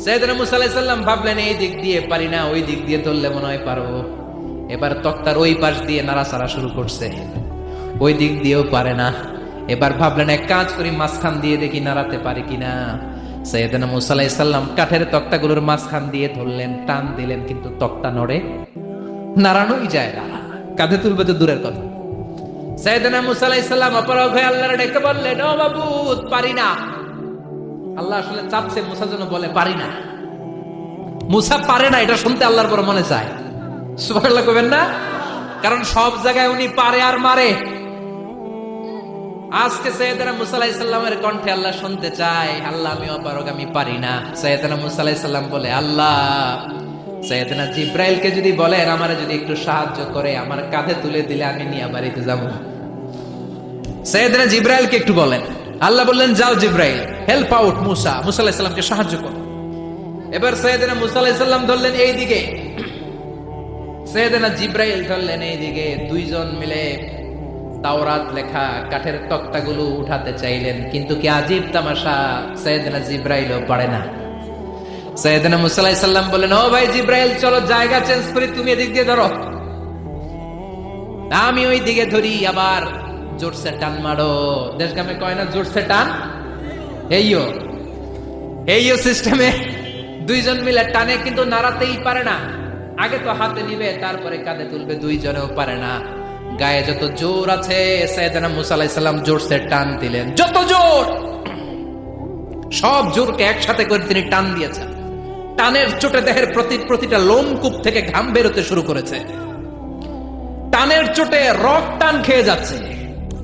সাইয়েদনা মুসা আলাইহিস সালাম ভাবলেন এই দিক দিয়ে পারি না, ওই দিক দিয়ে ধরলে মনে হয় পারবো। এবার তক্তার ওই পাশ দিয়ে নাড়াচাড়া শুরু করছে, ওই দিক দিয়েও পারে না। এবার ভাবলেন এক কাজ করি, মাঝখান দিয়ে দেখি নাড়াতে পারি কিনা। সাইয়েদনা মুসা আলাইহিস সালাম কাঠের তক্তাগুলোর মাঝখান দিয়ে ধরলেন, টান দিলেন, কিন্তু তক্তা নড়ে, নাড়ানোই যায় না। কাঁধে তুলবে তো দূরের কথা। সাইয়েদনা মুসা আলাইহিস সালাম অপারগ হয়ে আল্লাহর ডেকে বললেন, ও মাবুদ, পারি না। আল্লাহ আসলে চাচ্ছে মুসা যেন বলে পারি না। মুসা পারে না এটা শুনতে আল্লাহর বড় মনে চায়। সুবহানাল্লাহ কইবেন না? কারণ সব জায়গায় উনি পারে আর মারে। আজকে সাইয়েদনা মুসা আলাইহিস সালামের কণ্ঠে আল্লাহ শুনতে চায়, আল্লাহ আমি অপারগ, আমি পারি না। সাইয়েদনা মুসা আলাইহিস সালাম বলে, আল্লাহ সাইয়েদনা জিব্রাইলকে যদি বলেন আমারে যদি একটু সাহায্য করে, আমার কাঁধে তুলে দিলে আমি নিয়ে বাড়িতে যাব। সাইয়েদনা জিব্রাইলকে একটু বলেন। আল্লাহ বললেন, যাও জিব্রাইল, হেল্প আউট মুসা, মুসা আলাইহিস সালামকে সাহায্য করো। এবার সাইয়েদনা মুসা আলাইহিস সালাম ধরলেন এই দিকে, সাইয়েদনা জিব্রাইল ধরলেন এই দিকে। দুইজন মিলে তাওরাত লেখা কাঠের তক্তাগুলো উঠাতে চাইলেন, কিন্তু কি আজীব তামাশা, সাইয়েদনা জিব্রাইলও পারে না। সাইয়েদনা মুসা আলাইহিস সালাম বললেন, ও ভাই জিব্রাইল, চলো জায়গা চেঞ্জ করি, তুমি এদিক দিয়ে ধরো, আমি ওই দিকে ধরি। আবার জোরসে টান মারো। দেশগ্রামে কয় না জোরসে টান, এইও সিস্টেমে দুইজন মিলে টানে, কিন্তু নাড়াতেই পারে না। আগে তো হাতে নিবে, তারপরে কাঁধে তুলবে, দুইজনেও পারে না। গায়ে যত জোর আছে সাইয়েদনা মুসা আলাইহিস সালাম জোরসে টান দিলেন, যত জোর, সব জোরকে একসাথে করে তিনি টান দিয়েছেন। টানের চোটে দেহের প্রতিটা লোমকূপ থেকে ঘাম বেরোতে শুরু করেছে। টানের চোটে রক টান খেয়ে যাচ্ছে,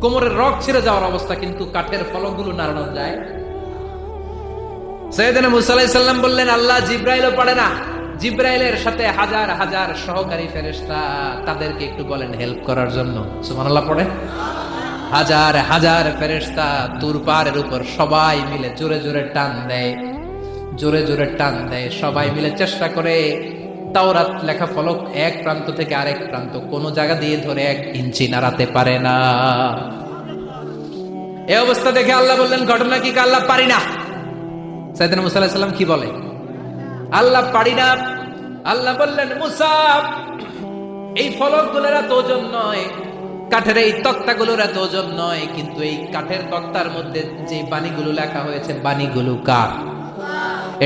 কোমরের রক ছিঁড়ে যাওয়ার অবস্থা, কিন্তু কাঠের ফলকগুলো নাড়ানো যায়। সাইয়েদনা মুসা আলাইহিস সালাম বললেন, আল্লাহ জিব্রাইলও পারে না। জিব্রাইলের সাথে হাজার হাজার সহকারী ফেরেশতা, তাদেরকে একটু বলেন হেল্প করার জন্য। সুবহানাল্লাহ পড়েন। হাজার হাজার ফেরেশতা তুর পাহাড়ের উপর সবাই মিলে জোরে জোরে টান দেয়, জোরে জোরে টান দেয়। সবাই মিলে চেষ্টা করে তাওরাত লেখা ফলক এক প্রান্ত থেকে আরেক প্রান্ত কোন জায়গা দিয়ে ধরে 1 ইঞ্চি নাড়াতে পারে না। এই অবস্থা দেখে আল্লাহ বললেন, ঘটনা কি? আল্লাহ পারি না। সাইয়েদনা মুসা আলাইহিস সালাম কি বলে? আল্লাহ পারি না। আল্লাহ বললেন, মুসা, এই ফলকগুলোর এত ওজন নয়, কাঠের এই তক্তাগুলোর এত ওজন নয়, কিন্তু এই কাঠের তক্তার মধ্যে যে বাণীগুলো লেখা হয়েছে, বাণীগুলো কার?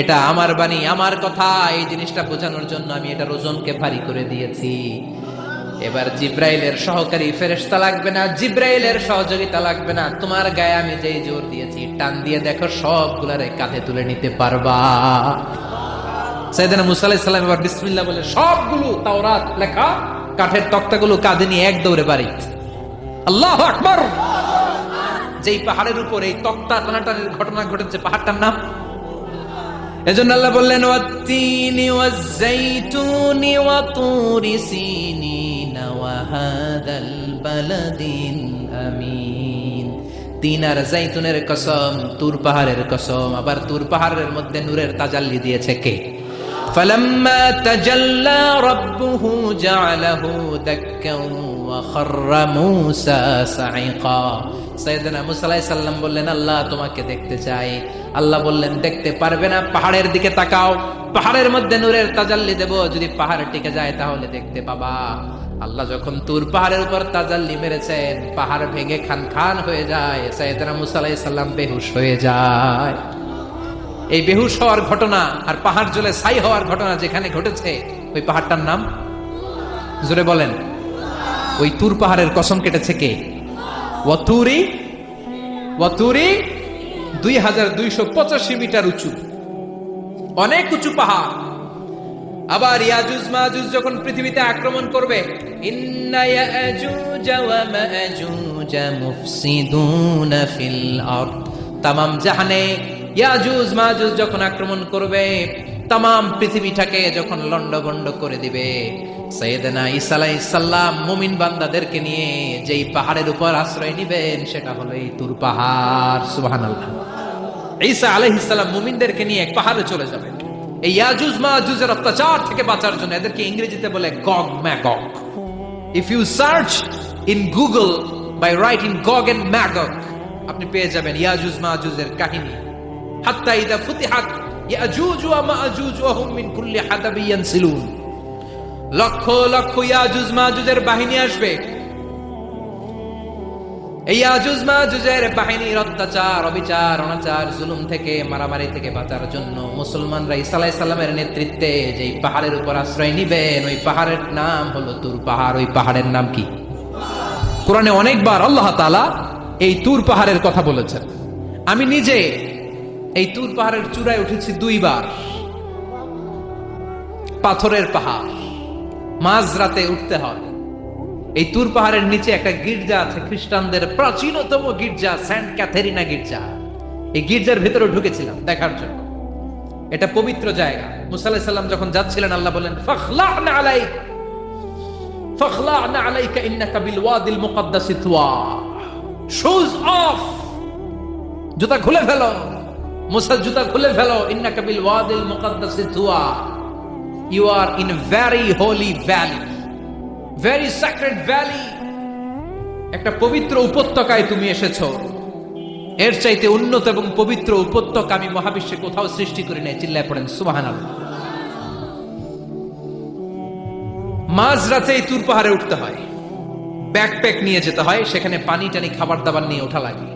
এটা আমার বাণী, আমার কথা। এই জিনিসটা বোঝানোর জন্য আমি এটার ওজনকে ভারী করে দিয়েছি। এবার জিব্রাইলের সহকারী ফেরেশতা লাগবে না, জিব্রাইলের সহযোগিতা লাগবে না। তোমার গায়ে আমি যেই জোর দিয়েছি, টান দিয়ে দেখো সবগুলারে কাঁধে তুলে নিতে পারবা। সাইয়েদনা মুসা আলাইহিস সালাম এবার বিসমিল্লাহ বলে সবগুলো তাওরাত লেখা কাঠের তক্তাগুলো কাঁধে নিয়ে এক দৌড়ে বাড়ি। আল্লাহু আকবার। যেই পাহাড়ের উপর এই তক্তা টানাটানির ঘটনা ঘটেছে, পাহাড়টার নাম, এজন্য আল্লাহ বললেন, ওয়াত-তিনি ওয়াজ-যাইতুনি ওয়া তুরি সিনিনা ওয়া হাদাল বালাদিল আমিন। তিন আর যাইতুনের কসম, তুর পাহাড়ের কসম। আবার তুর পাহাড়ের মধ্যে নূরের তাজাল্লি দিয়েছে কে? ফালাম্মা তাজাল্লা রাব্বুহু জাআলাহু দাক্কান ওয়া খাররা মূসা সাইকা। সাইয়েদনা মুসা আলাইহিস সালাম বললেন, আল্লাহ তোমাকে দেখতে চাই। আল্লাহ বললেন, দেখতে পারবে না, পাহাড়ের দিকে তাকাও, পাহাড়ের মধ্যে নূরের তাজাল্লি দেব, যদি পাহাড় টিকে যায় তাহলে দেখতে পাবা। আল্লাহ যখন তুর পাহাড়ের উপর তাজাল্লি মেরেছেন, পাহাড় ভেঙে খান খান হয়ে যায়, সাইয়েদনা মুসা আলাইহিস সালাম বেহুশ হয়ে যায়। এই বেহুশ হওয়ার ঘটনা আর পাহাড় জ্বলে ছাই হওয়ার ঘটনা যেখানে ঘটেছে, ওই পাহাড়টার নাম জোরে বলেন। ওই তুর পাহাড়ের কসম কেটেছে কে? ওয়াতুরি, ওয়াতুরি 2285 মিটার উঁচু, অনেক উঁচু পাহাড়। আবার ইয়াজুজ মাজুজ যখন পৃথিবীতে আক্রমণ করবে, ইন্না ইয়াজুজ ওয়া মাজুজ মুফসিদুনা ফিল আরদ, তামাম জাহানে ইয়াজুজ মাজুজ যখন আক্রমণ করবে, তামাম পৃথিবীটাকে যখন লন্ডভন্ড করে দিবে, সাইয়েদনা ঈসা আলাইহিস সালাম মুমিন বান্দাদেরকে নিয়ে যেই পাহাড়ের উপর আশ্রয় নেবেন, সেটা হলো এই তুর পাহাড়। সুবহানাল্লাহ। ঈসা আলাইহিস সালাম মুমিনদেরকে নিয়ে এক পাহাড়ে চলে যাবেন এই ইয়াজুজ মাজুজের অত্যাচার থেকে বাঁচার জন্য। এদেরকে ইংরেজিতে বলে Gog Magog. If you search in Google by writing Gog and Magog, আপনি পেয়ে যাবেন ইয়াজুজ মাজুজের কাহিনী। হাত্তা ইদা ফুতিহাত ইয়াজুজ ওয়া মাজুজ ওয়া হুম মিন কুল্লি হাদাবিন ইয়ানসিলুন। লক্ষ লক্ষ ইয়াজুজ মাজুজের বাহিনী আসবে। এই ইয়াজুজ মাজুজের বাহিনীর অত্যাচার, অবিচার, অনাচার, জুলুম থেকে, মারামারি থেকে বাঁচার জন্য মুসলমানরা ঈসা আলাইহিস সালামের নেতৃত্বে যেই পাহাড়ের উপর আশ্রয় নিবেন, ওই পাহাড়ের নাম হলো তুর পাহাড়। ওই পাহাড়ের নাম কি? কোরআনে অনেকবার আল্লাহ তাআলা এই তুর পাহাড়ের কথা বলেছেন। আমি নিজে এই তুর পাহাড়ের চূড়ায় উঠেছি 2 বার। পাথরের পাহাড়, মাঝরাতে উঠতে হয়। এই তুর পাহাড়ের নিচে একটা গির্জা আছে, খ্রিস্টানদের প্রাচীনতম গির্জা, সেন্ট ক্যাথেরিনা গির্জা। এই গির্জার ভিতরে ঢুকেছিলাম দেখার জন্য। এটা পবিত্র জায়গা। মুসা আলাইহিস সালাম যখন যাচ্ছিলেন, আল্লাহ বলেন ফাখলা'না আলাইক ফাখলা'না আলাইকা ইন্নাকা বিল ওয়াদিল মুকাদ্দাসি তুয়া। শুজ অফ, জুতা খুলে ফেলো। মুসা জুতা খুলে ফেলো। ইন্নাকা বিল ওয়াদিল মুকাদ্দাসি তুয়া। You are in very holy valley, very sacred valley. একটা পবিত্র উপত্যকায় তুমি এসেছো। এর চাইতে উন্নত এবং পবিত্র উপত্যকা আমি মহাবিশ্বে কোথাও সৃষ্টি করি নাই। চিল্লায় পড়েন সুবহানাল্লাহ। মাঝরাতে এই তুর পাহাড়ে উঠতে হয়, ব্যাকপ্যাক নিয়ে যেতে হয়। সেখানে পানি টানি খাবার দাবার নিয়ে ওঠা লাগে।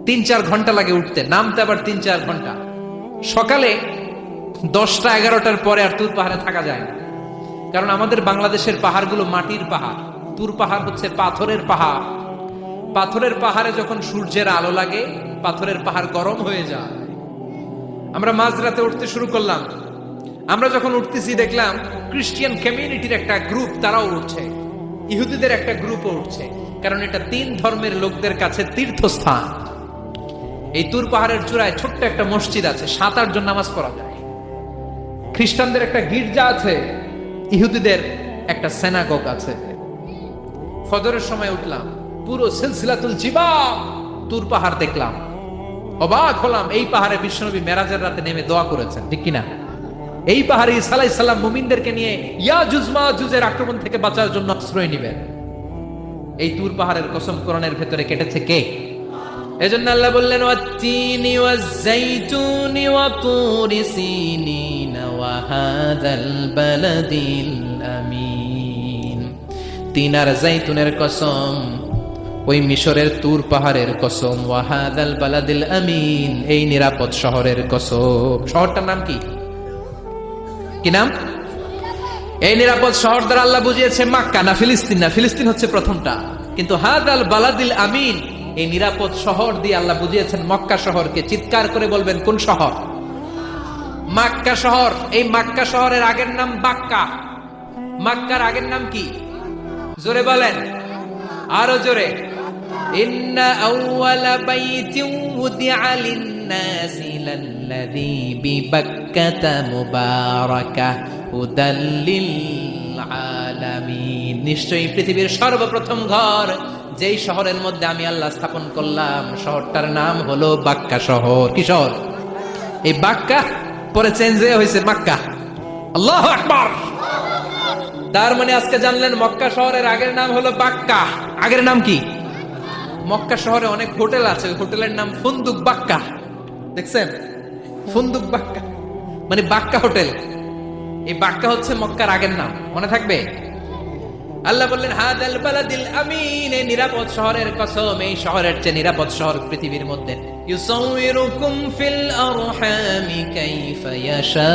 3-4 ঘন্টা লাগে উঠতে, নামতে আবার 3-4 ঘন্টা। সকালে 10টা-11টার পরে আর তুর পাহাড়ে থাকা যায় না, কারণ আমাদের বাংলাদেশের পাহাড়গুলো মাটির পাহাড়। তুর পাহাড় হচ্ছে পাথরের পাহাড়। পাথরের পাহাড়ে যখন সূর্যের আলো লাগে, পাথরের পাহাড় গরম হয়ে যায়। আমরা মাঝরাতে উঠতে শুরু করলাম। আমরা যখন উঠতেছি দেখলাম খ্রিস্টিয়ান কমিউনিটির একটা গ্রুপ, তারাও উঠছে। ইহুদিদের একটা গ্রুপও উঠছে, কারণ এটা 3 ধর্মের লোকদের কাছে তীর্থস্থান। এই তুর পাহাড়ের চূড়ায় ছোট্ট একটা মসজিদ আছে, 7-8 জন নামাজ পড়া যায়। খ্রিস্টানদের একটা গির্জা আছে, ইহুদিদের একটা সিনাগগ আছে। ফজরের সময় উঠলাম, পুরো সিলসিলাতুল জিবাল তুর পাহাড় দেখলাম। অবাক হলাম, এই পাহাড়ে বিশ্বনবী মেরাজের রাতে নেমে দোয়া করেছেন, ঠিক কিনা? এই পাহাড়ে ঈসা আলাইহিস সালাম মুমিনদেরকে নিয়ে ইয়াজুজ মাজুজের আক্রমণ থেকে বাঁচার জন্য আশ্রয় নেবেন। এই তুর পাহাড়ের কসম কোরআনের ভেতরে কেটেছে কে? এজন্য আল্লাহ বললেন ওয়াত-তিনি ওয়াজ-যাইতুনি ওয়া তুরি সিনিন ওয়া হাযাল বালাদিল আমিন। তিন আর যাইতুনের কসম, ওই মিশরের তুর পাহাড়ের কসম, ওয়া হাযাল বালাদিল আমিন, এই নিরাপদ শহরের কসম। শহরটার নাম কি? কি নাম? এই নিরাপদ শহর দ্বারা আল্লাহ বুঝিয়েছে মক্কা না ফিলিস্তিন না। ফিলিস্তিন হচ্ছে প্রথমটা, কিন্তু হাযাল বালাদিল আমিন, এই নিরাপদ শহর দিয়ে আল্লাহ বুঝিয়েছেন মক্কা শহরকে। চিৎকার করে বলবেন কোন শহর? মক্কা শহর। এই মক্কা শহরের আগের নাম বাক্কা। মক্কার আগের নাম কি? জোরে বলেন, আরো জোরে। ইন্না আউওয়ালা বাইতিন উদিআ লিন-নাসি লাল্লাযী বিবাক্কাতা মুবারাকা হুদাল লিল আলামিন। নিশ্চয়ই পৃথিবীর সর্বপ্রথম ঘর যেই শহরের মধ্যে আমি আল্লাহ স্থাপন করলাম, শহরটার নাম হলো বাক্কা শহর। কি শহর? এই বাক্কা পরে চেঞ্জ হয়েছে মক্কা। আল্লাহু আকবার। তার মানে আজকে জানলেন মক্কা শহরের আগের নাম হলো বাক্কা। আগের নাম কি? মক্কা শহরে অনেক হোটেল আছে, হোটেলের নাম ফুন্দুক বাক্কা। দেখছেন? ফুন্দুক বাক্কা মানে বাক্কা হোটেল। এই বাক্কা হচ্ছে মক্কার আগের নাম, মনে থাকবে। আল্লাহ বললেন হাদাল বালাদিল আমিন, এই নিরাপদ শহরের কসম। এই শহরের চেয়ে নিরাপদ শহর পৃথিবীর মধ্যে। ইউসাউইরুকুম ফিল আরহামি কাইফা ইয়াশা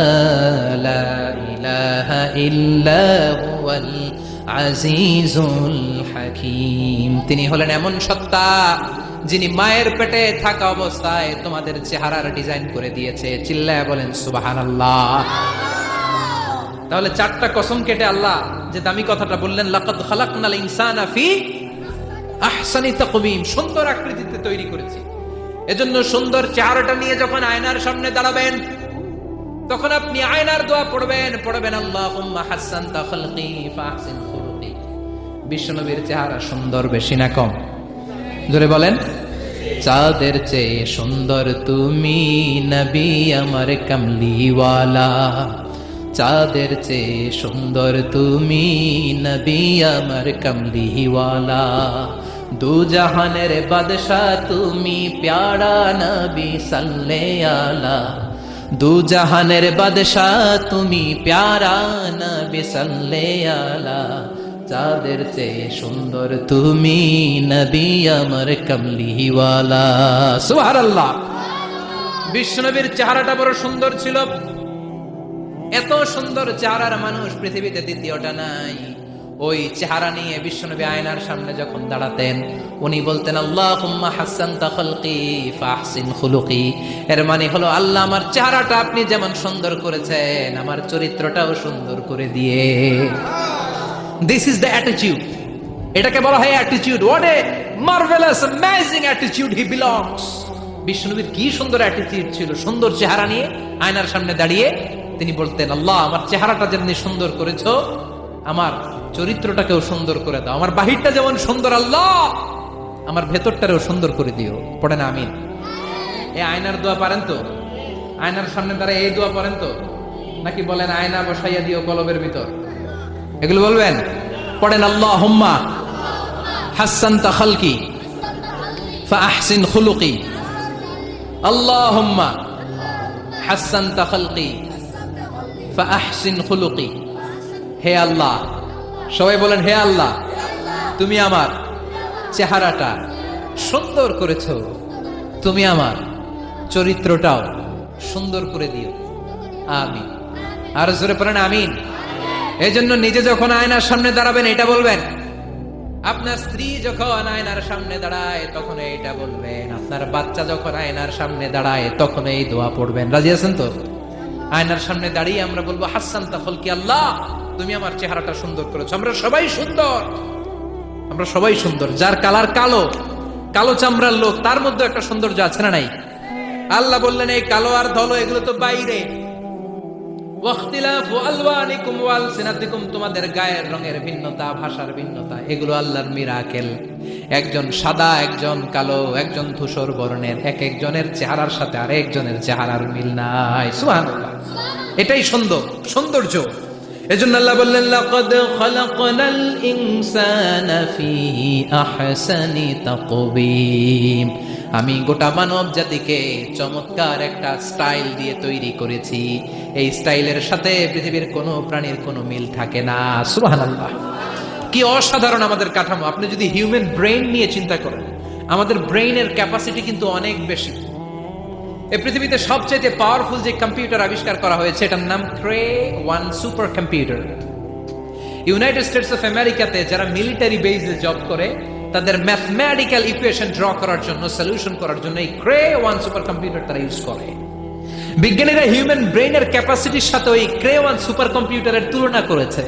লা ইলাহা ইল্লা হুয়াল আজিজুল হাকীম। তিনি হলেন এমন সত্তা যিনি মায়ের পেটে থাকা অবস্থায় তোমাদের চেহারার ডিজাইন করে দিয়েছে। চিল্লায়া বলেন সুবহানাল্লাহ। তাহলে 4টা কসম কেটে আল্লাহ যে দামি কথাটা বললেন, লাকাদ খালাকনাল ইনসানা ফি আহসানি তাকওয়িম, সুন্দর আকৃতিতে তৈরি করেছি। এজন্য সুন্দর চেহারাটা নিয়ে যখন আয়নার সামনে দাঁড়াবেন, তখন আপনি আয়নার দোয়া পড়বেন আল্লাহুম্মা হাসসানতা খালকি ফাহসিন খুলুকি। বিশ্বনবীর চেহারা সুন্দর বেশি না কম? জোরে বলেন। চাঁদের চেয়ে সুন্দর তুমি নবী আমার কামলিওয়ালা। চাঁদের চেয়ে সুন্দর তুমি নবী আমার কামলিওয়ালা। দু জাহানের বাদশা তুমি প্যারা নবী সাল্লে আলা। দু জাহানের বাদশাহ তুমি, প্যারা নবী সাল্লাল্লাহু আলা, যাদের চেয়ে সুন্দর তুমি, নবী আমার কামলিওয়ালা। সুবহানাল্লাহ। বিশ্বনবীর চেহারাটা বড় সুন্দর ছিল, এত সুন্দর চেহারার মানুষ পৃথিবীতে দ্বিতীয়টা নাই। ওই চেহারা নিয়ে বিশ্বনবী আয়নার সামনে যখন দাঁড়াতেন, উনি বলতেন আল্লাহুম্মা হাসসানতা খালকি ফাহসিন খুলুকি। এর মানে হলো, আল্লাহ আমার চেহারাটা আপনি যেমন সুন্দর করেছেন, আমার চরিত্রটাও সুন্দর করে দিয়ে। দিস ইজ দ্য অ্যাটিটিউড, এটাকে বলা হয় attitude. What a marvellous amazing attitude he belongs. বিশ্বনবীর কি সুন্দর অ্যাটিটিউড ছিল, সুন্দর চেহারা নিয়ে আয়নার সামনে দাঁড়িয়ে তিনি বলতেন, আল্লাহ আমার চেহারাটা যেমনি সুন্দর করেছো, আমার চরিত্রটাকেও সুন্দর করে দাও। আমার বাহিরটা যেমন সুন্দর, আল্লাহ আমার ভেতরটারেও সুন্দর করে দিও। পড়েন আমিন। এই আয়নার দোয়া পারেন তো? আয়নার সামনে দাঁড়ায় এই দোয়া পড়েন তো? নাকি বলেন আয়না বসাইয়া দিও কলবের ভিতর? এগুলো বলবেন? পড়েন আল্লাহুম্মা হাসসানতা খালকি ফাহসিন খুলুকি। আল্লাহুম্মা হাসসানতা খালকি ফাহসিন খুলুকি। হে আল্লাহ, সবাই বলেন হে আল্লাহ, তুমি আমার চেহারাটা সুন্দর করেছো, তুমি আমার চরিত্রটাও সুন্দর করে দিও। আমিন। আর জোরে পড়েন আমিন। এই জন্য নিজে যখন আয়নার সামনে দাঁড়াবেন এটা বলবেন, আপনার স্ত্রী যখন আয়নার সামনে দাঁড়ায় তখন এইটা বলবেন, আপনার বাচ্চা যখন আয়নার সামনে দাঁড়ায় তখন এই দোয়া পড়বেন। রাজি আছেন তো? আয়নার সামনে দাঁড়িয়ে আমরা বলবো হাসসানতা খালকি, আল্লাহ তুমি আমার চেহারাটা সুন্দর করেছো। আমরা সবাই সুন্দর, আমরা সবাই সুন্দর। যার কালার কালো, কালো চামড়ার লোক, তার মধ্যে একটা সৌন্দর্য আছে না নাই? আল্লাহ বললেন এই কালো আর ধলো এগুলো তো বাইরে। ওয়াখতিলাফু আলওয়ানিকুম ওয়া আলসিনাতিকুম, তোমাদের গায়ের রঙের ভিন্নতা, ভাষার ভিন্নতা, এগুলো আল্লাহর মিরাকেল। একজন সাদা, একজন কালো, একজন ধূসর বর্ণের, এক একজনের চেহারার সাথে আরেকজনের চেহারার মিল নাই। সুবহানাল্লাহ। এটাই সুন্দর, সৌন্দর্য। এজন্য আল্লাহ বললেন লাকাদ খালাকনাল ইনসানা ফি আহসানি তাকওয়িম, আমি গোটা মানব জাতিকে চমৎকার একটা স্টাইল দিয়ে তৈরি করেছি। এই স্টাইলের সাথে পৃথিবীর কোনো প্রাণীর কোনো মিল থাকে না। সুবহানাল্লাহ। কি অসাধারণ আমাদের কাঠামো। আপনি যদি হিউম্যান ব্রেইন নিয়ে চিন্তা করেন, আমাদের ব্রেইনের ক্যাপাসিটি কিন্তু অনেক বেশি। এই পৃথিবীতে সবচেয়ে পাওয়ারফুল যে কম্পিউটার আবিষ্কার করা হয়েছে এটার নাম Cray one super computer. United States of আমেরিকাতে যারা মিলিটারি বেসে জব করে, তাদের ম্যাথমেটিক্যাল ইকুয়েশন ড্র করার জন্য, সলিউশন করার জন্য এই ক্রে-1 সুপার কম্পিউটার তারা ইউজ করে। বিজ্ঞানীরা হিউম্যান ব্রেইনের ক্যাপাসিটির সাথে ওই ক্রে-1 সুপার কম্পিউটারের তুলনা করেছে।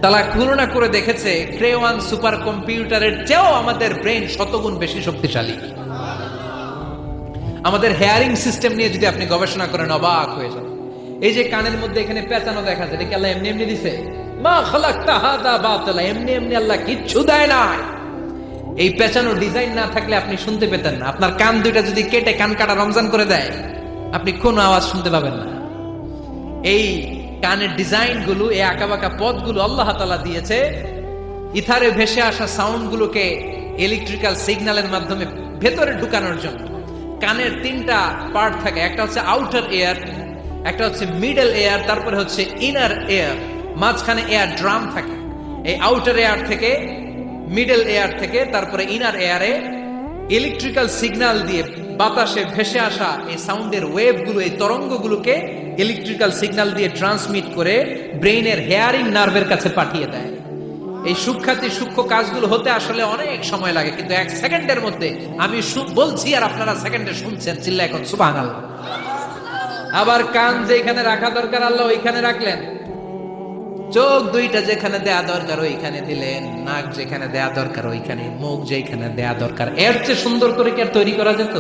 তারা তুলনা করে দেখেছে ক্রে-1 সুপার কম্পিউটারের চেয়েও আমাদের ব্রেইন শতগুণ বেশি শক্তিশালী। আমাদের হেয়ারিং সিস্টেম নিয়ে যদি আপনি গবেষণা করেন অবাক হয়ে যাবেন। এই যে কানের মধ্যে এখানে পেঁচানো দেখা যায়, এটা কি আল্লাহ এমনি এমনি দিছে? মা খালাকতা হাদা বাতিলা, এমনি এমনি আল্লাহ কিচ্ছু দেয় না। এই পেঁচানো ডিজাইন না থাকলে আপনি শুনতে পেতেন না। আপনার কান দুইটা যদি কেটে কান কাটা রমজান করে দেয়, আপনি কোনো আওয়াজ শুনতে পাবেন না। এই কানের ডিজাইন গুলো, এই আঁকাবাঁকা পথগুলো আল্লাহ তাআলা দিয়েছে ইথারে ভেসে আসা সাউন্ড গুলোকে ইলেকট্রিক্যাল সিগন্যালের মাধ্যমে ভেতরে ঢুকানোর জন্য। কানের তিনটা পার্ট থাকে, একটা হচ্ছে আউটার এয়ার, একটা হচ্ছে মিডল এয়ার, তারপরে হচ্ছে ইনার এয়ার, মাঝখানে এয়ার ড্রাম থাকে। এই আউটার এয়ার থেকে, মিডল এয়ার থেকে, তারপরে ইনার এয়ারে ইলেকট্রিক্যাল সিগন্যাল দিয়ে বাতাসে ভেসে আসা এই সাউন্ডের ওয়েভগুলো, এই তরঙ্গগুলোকে ইলেকট্রিক্যাল সিগন্যাল দিয়ে ট্রান্সমিট করে ব্রেইনের হেয়ারিং নার্ভের কাছে পাঠিয়ে দেয়। এই সূক্ষ্ম কাজগুলো হতে আসলে অনেক সময় লাগে, কিন্তু 1 সেকেন্ডের মধ্যে আমি বলছি আর আপনারা সেকেন্ডে শুনছেন। চিল্লা এখন সুবহানাল্লাহ। আবার কান যেখানে রাখা দরকার আল্লাহ ওইখানে রাখলেন, চোখ দুইটা যেখানে দেয়া দরকার ওইখানে দিলেন, নাক যেখানে দেয়া দরকার ওইখানে, মুখ যেখানে দেয়া দরকার। এর চেয়ে সুন্দর করে কি আর তৈরি করা যেত?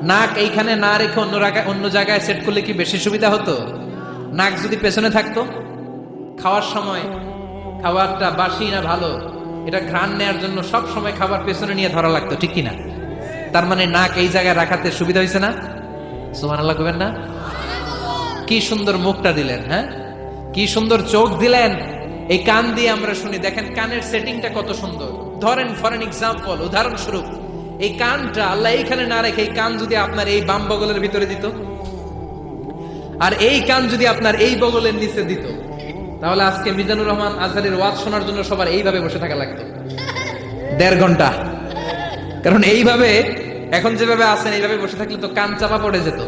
নাক এইখানে না রেখে অন্য জায়গায় সেট করলে কি বেশি সুবিধা হতো? নাক যদি পেছনে থাকতো, খাওয়ার সময় খাবারটা বাসি না ভালো এটা ঘ্রাণ নেয়ার জন্য সব সময় খাবার পেছনে নিয়ে ধরা লাগতো, ঠিক কিনা? তার মানে নাক এই জায়গায় রাখাতে সুবিধা হয়েছে না? সুবহানাল্লাহ কইবেন না? কি সুন্দর মুখটা দিলেন, হ্যাঁ, কি সুন্দর চোখ দিলেন। এই কান দিয়ে আমরা শুনি, দেখেন কানের সেটিংটা কত সুন্দর। ধরেন ফর এন এক্সাম্পল, উদাহরণস্বরূপ, এই কানটা আল্লাহ এইখানে না রেখে এই কান যদি আপনার এই বাম বগলের ভিতরে দিত, আর এই কান যদি আপনার এই বগলের নিচে দিত, তাহলে আজকে মিজানুর রহমান আজহারের ওয়াজ শোনার জন্য সবার এইভাবে বসে থাকা লাগতো 1.5 ঘন্টা। কারণ এইভাবে এখন যেভাবে আছেন এইভাবে বসে থাকলে তো কান চাপা পড়ে যেত,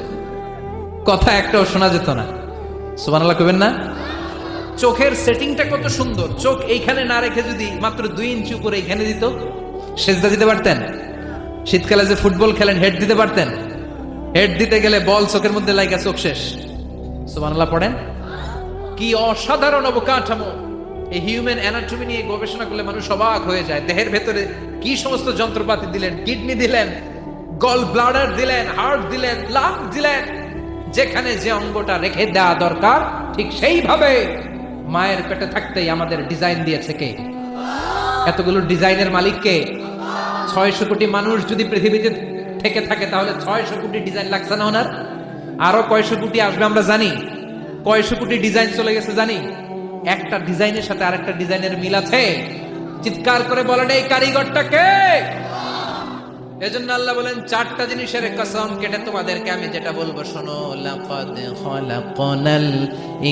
কথা একটাও শোনা যেত না। সুবহানাল্লাহ কইবেন না? চোখের সেটিংটা কত সুন্দর। চোখ এইখানে না রেখে যদি মাত্র 2 ইঞ্চি উপরে এইখানে দিত, সেজদা দিতে পারতেন? শীতকালে যে ফুটবল খেলেন, হেড দিতে পারতেন? হেড দিতে গেলে বল চোখের মধ্যে লাগা, চোখ শেষ। সুবহানাল্লাহ পড়েন। কি অসাধারণ অবকাঠামো! এই হিউম্যান অ্যানাটমি নিয়ে গবেষণা করলে মানুষ অবাক হয়ে যায়। দেহের ভেতরে কি সমস্ত যন্ত্রপাতি দিলেন, কিডনি দিলেন, গল ব্লাডার দিলেন, হার্ট দিলেন, লাং দিলেন। যেখানে যে অঙ্গটা রেখে দেওয়া দরকার ঠিক সেইভাবে মায়ের পেটে থাকতেই আমাদের ডিজাইন দিয়েছে কে? এতগুলো ডিজাইনের মালিক কে? 600 কোটি মানুষ যদি পৃথিবীতে থেকে থাকে তাহলে 600 কোটি ডিজাইন লাগছে না ওনার? আরো কয়শো কোটি আসবে আমরা জানি। কয়শো কোটি ডিজাইন চলে গেছে জানি। একটা ডিজাইনের সাথে আরেকটা ডিজাইনের মিল আছে। চিৎকার করে বলেন এই কারিগরটা কে? এজন্য আল্লাহ বলেন 4টা জিনিসের কসম কেটে তোমাদেরকে আমি যেটা বলবো শোনো। লাকাদ খালাকনাল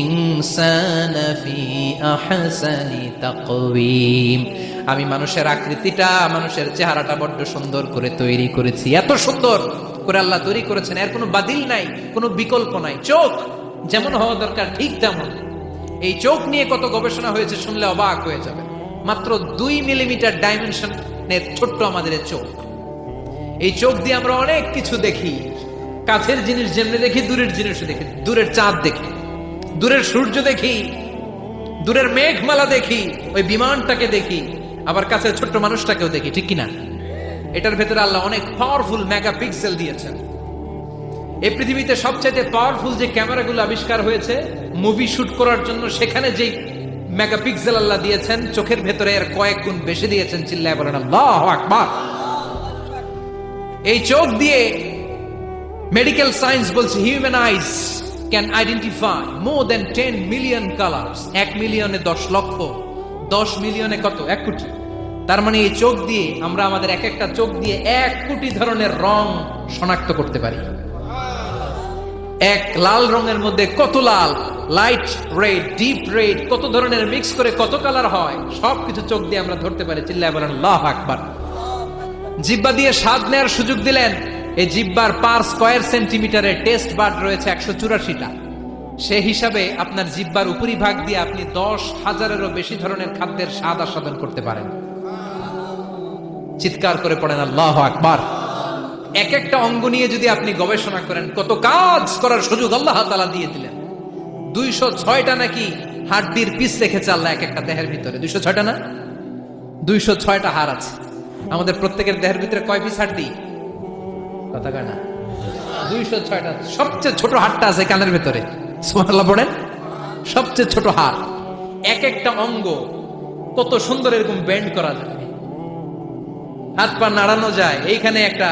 ইনসানা ফি আহসানি তাকওয়িম। আমি মানুষের আকৃতিটা, মানুষের চেহারাটা বড্ড সুন্দর করে তৈরি করেছি। এত সুন্দর করে আল্লাহ তৈরি করেছেন, এর কোনো বাতিল নাই, কোনো বিকল্প নাই। চোখ যেমন হওয়া দরকার ঠিক তেমন। এই চোখ নিয়ে কত গবেষণা হয়েছে শুনলে অবাক হয়ে যাবে। মাত্র 2 মিলিমিটার ডাইমেনশনের ছোট্ট আমাদের চোখ। এই চোখ দিয়ে আমরা অনেক কিছু দেখি। কাছের জিনিস যেমনি দেখি, দূরের জিনিসও দেখি। দূরের চাঁদ দেখি, দূরের সূর্য দেখি, দূরের মেঘমালা দেখি, ওই বিমানটাকে দেখি, আবার কাছের ছোট্ট মানুষটাকেও দেখি, ঠিক কিনা? এটার ভেতরে আল্লাহ অনেক পাওয়ারফুল মেগাপিক্সেল দিয়েছেন। এই পৃথিবীতে সবচাইতে পাওয়ারফুল যে ক্যামেরাগুলো আবিষ্কার হয়েছে মুভি শুট করার জন্য, সেখানে যে মেগাপিক্সেল আল্লাহ দিয়েছেন, চোখের ভেতরে এর কয়েক গুণ বেশি দিয়েছেন। চিল্লায় বলেন আল্লাহু আকবার। এই চোখ দিয়ে মেডিকেল সায়েন্স বলছে human ice can identify more than 10 million colours. 1 মিলিয়নে 10 লক্ষ, 10 মিলিয়নে কত? 1 কোটি। তার মানে এই চোখ দিয়ে আমরা আমাদের এক একটা চোখ দিয়ে 1 কোটি ধরনের রং শনাক্ত করতে পারি। এক লাল রঙের মধ্যে কত লাল, লাইট রেড, ডিপ রেড, কত ধরনের মিক্স করে কত কালার হয়, সবকিছু চোখ দিয়ে আমরা ধরতে পারি। চিল্লায় বলেন আল্লাহু আকবার। জিহ্বা দিয়ে স্বাদ নেওয়ার সুযোগ দিলেন। এই জিহ্বার পার স্কয়ার সেন্টিমিটারে টেস্ট বাড রয়েছে 184টা। সে হিসাবে আপনার জিহ্বার উপরিভাগ দিয়ে আপনি 10,000-এরও বেশি ধরনের খাদ্যের স্বাদ আস্বাদন করতে পারেন। চিৎকার করে পড়েন আল্লাহু আকবার। এক একটা অঙ্গ নিয়ে যদি আপনি গবেষণা করেন, কত কাজ করার সুযোগ আল্লাহ তাআলা দিয়ে দিলেন। 206টা নাকি হাড্ডির পিস রেখেছে আল্লাহ এক একটা দেহের ভিতরে। 206টা না, 206টা হাড় আছে। আমাদের প্রত্যেকের দেহের ভিতরে কয় পিস হাড্ডি? কথা কয় না? 206টা। সবচেয়ে ছোট হাড়টা আছে কানের ভিতরে। সুবহানাল্লাহ পড়েন। সবচেয়ে ছোট হাড়। এক একটা অঙ্গ কত সুন্দর এরকম বেন্ড করা যায়, হাত পা নাড়ানো যায়, এইখানে একটা